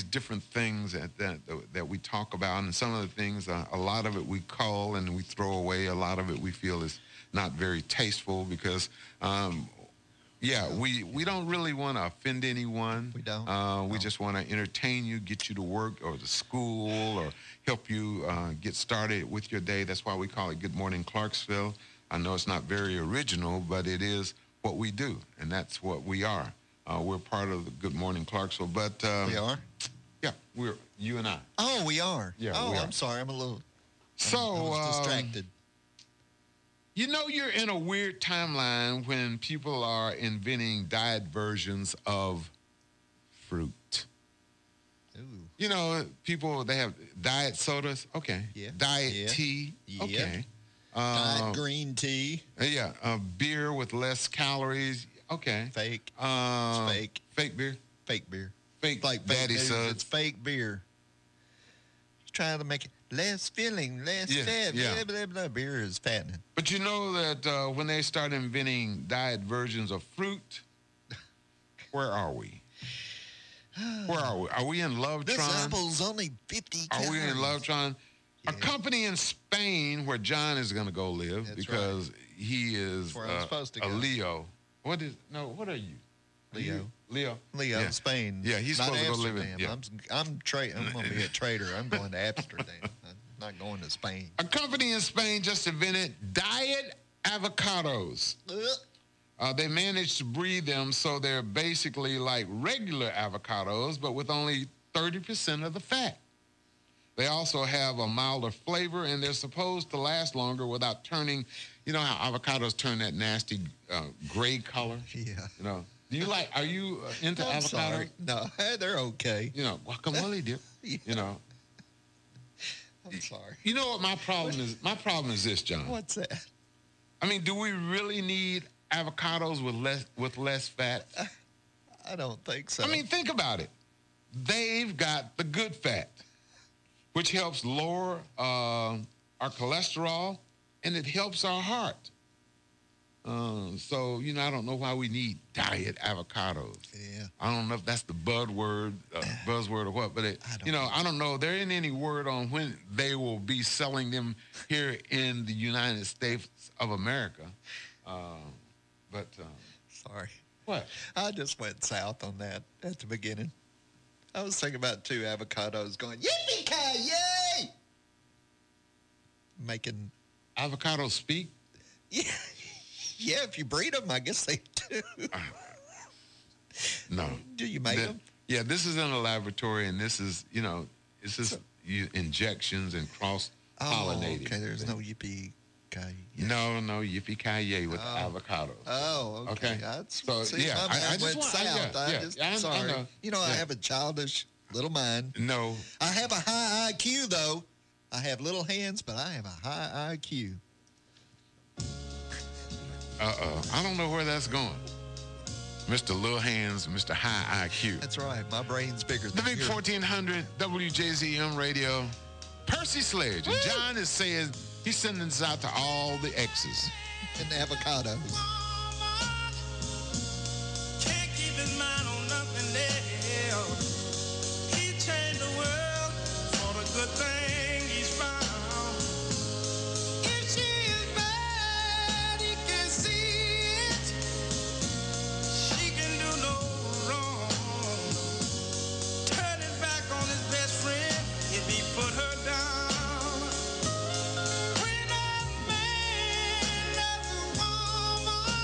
different things that we talk about. And some of the things, a lot of it we cull and we throw away. A lot of it we feel is not very tasteful because, we don't really want to offend anyone. We don't. We just want to entertain you, get you to work or to school or help you get started with your day. That's why we call it Good Morning Clarksville. I know it's not very original, but it is what we do, and that's what we are. We're part of the Good Morning Clarksville, but... we are? Yeah, we're you and I. Oh, we are? Yeah, oh, we are. I'm sorry. I'm a little... So, I was distracted. You know, you're in a weird timeline when people are inventing diet versions of fruit. Ooh. You know, people, they have diet sodas. Okay. Yeah. Diet tea. Yeah. Okay. Diet green tea. Yeah. Beer with less calories. Okay. Fake. It's fake. Fake beer. Fake beer. Fake like daddy news, suds. It's fake beer. Trying to make it less filling, less fat. Yeah. Blah, blah, blah. Beer is fattening. But you know that when they start inventing diet versions of fruit, where are we? Where are we? Are we in Lovetron? This apple's only 50 calories. Are we in Lovetron? Yeah. A company in Spain where John is going to go live. That's because he is where I'm supposed to go. A Leo. What are you? Leo. Leo, yeah. Spain. Yeah, he's not supposed to Amsterdam. go live in. Yeah. I'm going to be a trader. I'm going to Amsterdam. I'm not going to Spain. A company in Spain just invented diet avocados. They managed to breed them so they're basically like regular avocados, but with only 30% of the fat. They also have a milder flavor, and they're supposed to last longer without turning. You know how avocados turn that nasty gray color? Yeah. You know. Are you into avocados? Sorry. No, they're okay. You know, guacamole dip. Yeah. You know. I'm sorry. You know what my problem is? My problem is this, John. What's that? I mean, do we really need avocados with less fat? I don't think so. I mean, think about it. They've got the good fat, which helps lower our cholesterol, and it helps our heart. So, you know, I don't know why we need diet avocados. Yeah. I don't know if that's the buzzword or what, but I don't know. There ain't any word on when they will be selling them here in the United States of America. Sorry. What? I just went south on that at the beginning. I was thinking about 2 avocados going, yippee-ki-yay! Making... Avocados speak? Yeah. Yeah, if you breed them, I guess they do. No. Do you make them? Yeah, this is in a laboratory, and this is injections and cross-pollinating. Oh, okay, there's no yippee-ki-yay. No, yippee-ki-yay with avocados. Oh, okay. I have a childish little mind. No. I have a high IQ, though. I have little hands, but I have a high IQ. I don't know where that's going. Mr. Little Hands, Mr. High IQ. That's right. My brain's bigger than The Big yours. 1400 WJZM Radio. Percy Sledge. And John is saying he's sending this out to all the exes. And the avocados. Can't keep his mind on nothing else. He changed the world for the good thing he's found. If she is bad, he can see it. She can do no wrong. Turning back on his best friend if he put her down. When a man loves a woman,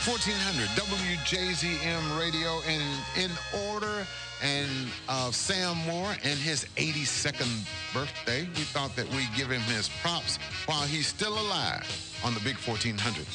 1400 WJZM Radio, and in order and Sam Moore and his 82nd birthday, we thought that we'd give him his props while he's still alive on the Big 1400.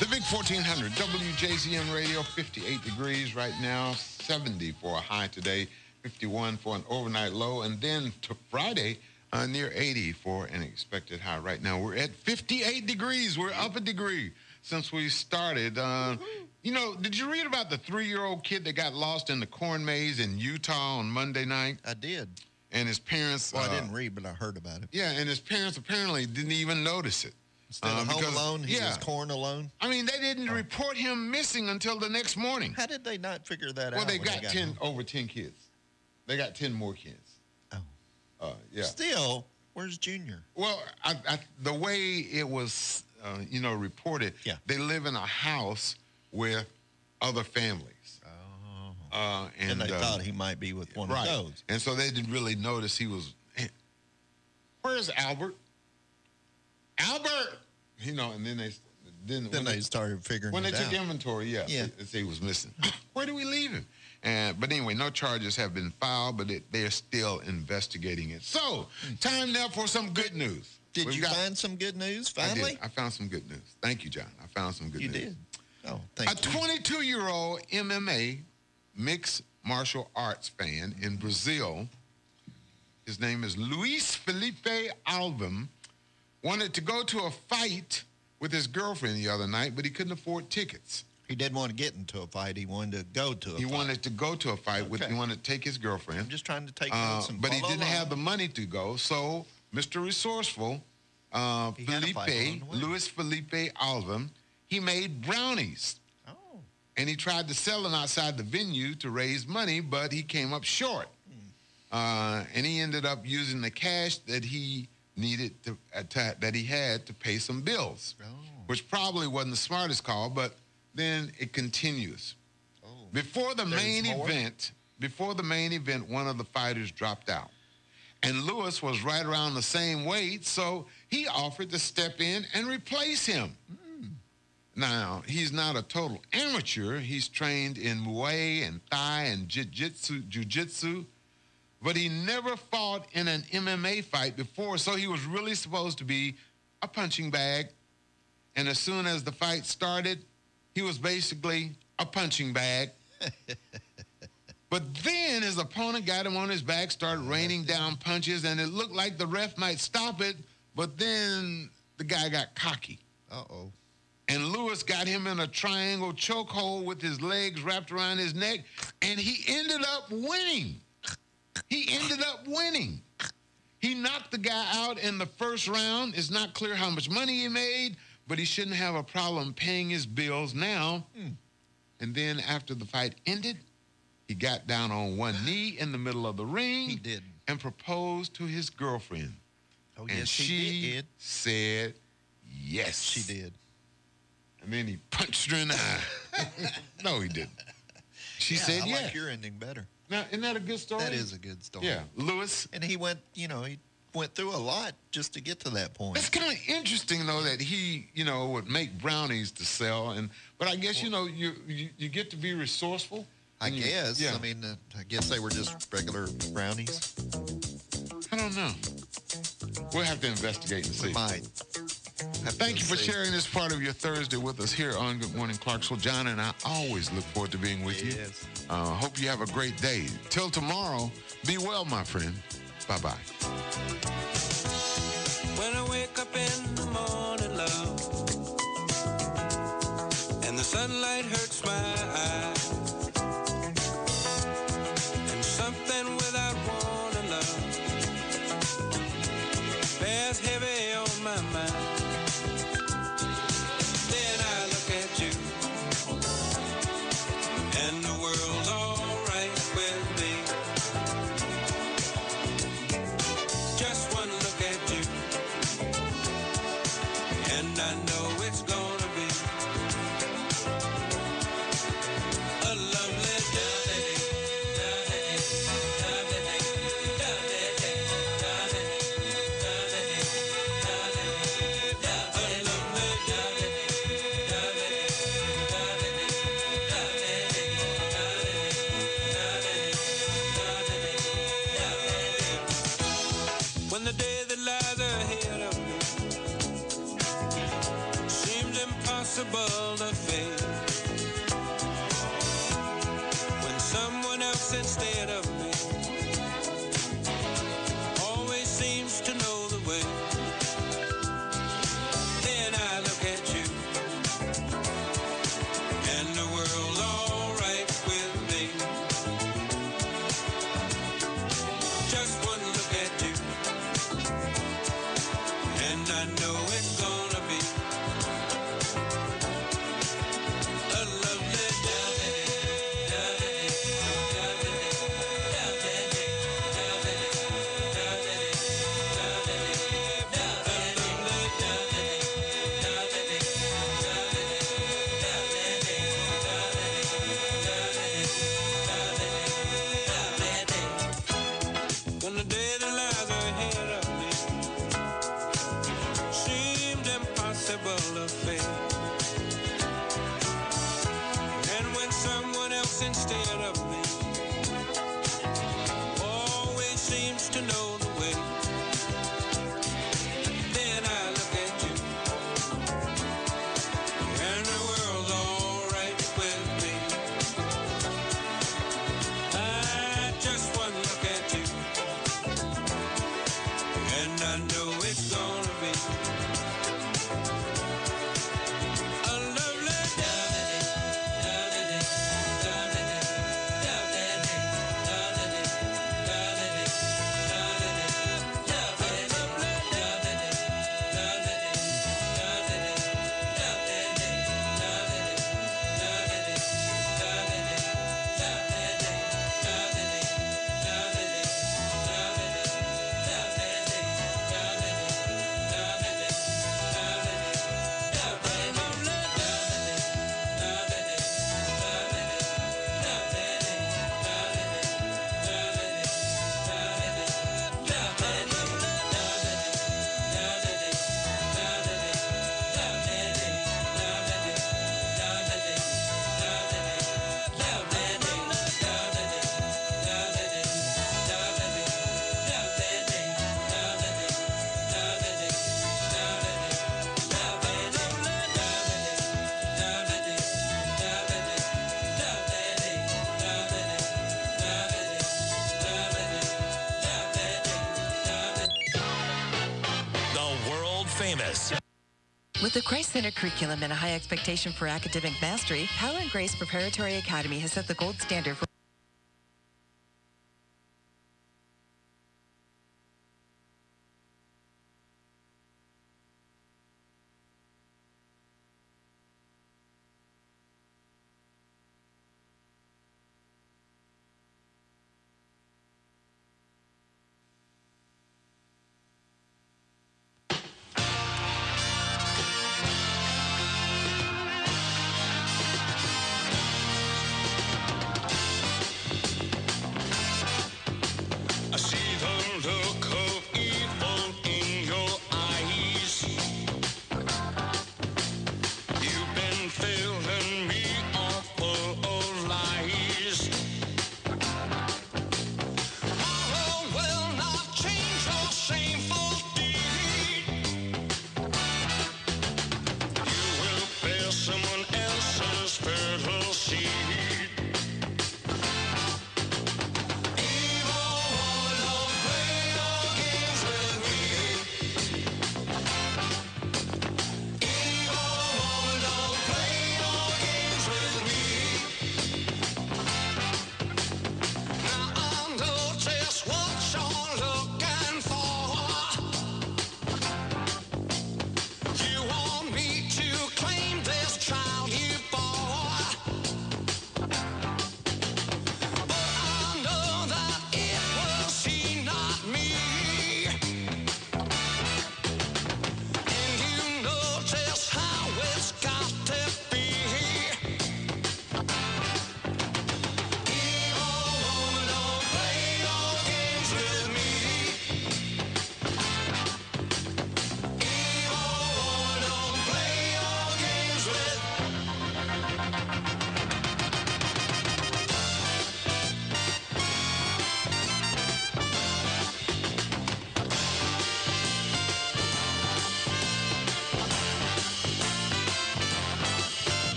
The Big 1400 WJZM Radio, 58 degrees right now, 70 for a high today, 51 for an overnight low, and then to Friday, near 80 for an expected high. Right now, we're at 58 degrees. We're up a degree since we started. You know, did you read about the 3-year-old kid that got lost in the corn maze in Utah on Monday night? I did. And his parents... Well, I didn't read, but I heard about it. Yeah, and his parents apparently didn't even notice it. Instead of home alone, he was corn alone? I mean, they didn't report him missing until the next morning. How did they not figure that out? Well, they got over 10 kids. They got 10 more kids. Oh. Yeah. Still, where's Junior? Well, the way it was, reported, they live in a house with other families. Oh. And they thought he might be with one of those. And so they didn't really notice he was... Where's Albert? Albert! And then they started figuring when it they took out. inventory, they say he was missing. Where do we leave him? But anyway, no charges have been filed, but they're still investigating it. So, time now for some good news. Did you find some good news, finally? I found some good news. Thank you, John. I found some good news. You did? Oh, thank you. A 22-year-old MMA mixed martial arts fan in Brazil, his name is Luis Felipe Alvim, wanted to go to a fight with his girlfriend the other night, but he couldn't afford tickets. He didn't want to get into a fight. He wanted to go to a fight. He wanted to go to a fight. He wanted to take his girlfriend. I'm just trying to take notes and but he follow didn't along. have the money to go, so Mr. Resourceful, Luis Felipe Alvim, he made brownies. Oh. And he tried to sell them outside the venue to raise money, but he came up short. And he ended up using the cash that he needed that he had to pay some bills, which probably wasn't the smartest call, but then it continues. Before the main event, one of the fighters dropped out. And Lewis was right around the same weight, so he offered to step in and replace him. Now, he's not a total amateur. He's trained in Muay and Thai and Jiu-Jitsu, but he never fought in an MMA fight before, so he was really supposed to be a punching bag. And as soon as the fight started, he was basically a punching bag. But then his opponent got him on his back, started raining down punches, and it looked like the ref might stop it, but then the guy got cocky. Uh-oh. And Lewis got him in a triangle chokehold with his legs wrapped around his neck, and he ended up winning. He knocked the guy out in the first round. It's not clear how much money he made, but he shouldn't have a problem paying his bills now. And then after the fight ended, he got down on one knee in the middle of the ring. He did. And proposed to his girlfriend. Oh, and yes, she he did. said yes. She did. And then he punched her in the eye. No, he didn't. She said I yes. like your ending better. Now, isn't that a good story? That is a good story. Yeah. Lewis. And he went through a lot just to get to that point. It's kind of interesting, though, that he, would make brownies to sell. But I guess, you get to be resourceful. I guess. Yeah. I mean, I guess they were just regular brownies. I don't know. We'll have to investigate and see. We might. Thank you for sharing this part of your Thursday with us here on Good Morning Clarksville. John and I always look forward to being with you. Hope you have a great day. Till tomorrow, be well, my friend. Bye-bye. When I wake up in the morning, love, and the sunlight hurts my eyes, and something without warning, love, bears heavy on my mind. Then I look at you, and the world's all right with me. Just one look at you, and I know it's gonna be a lovely day. When the day that lies ahead of me seems impossible to face, when someone else instead of me always seems to know the way, then I look at you, and the world's all right with me. Just one look at you, and I know it's gonna be With the Christ Center curriculum and a high expectation for academic mastery, Power and Grace Preparatory Academy has set the gold standard for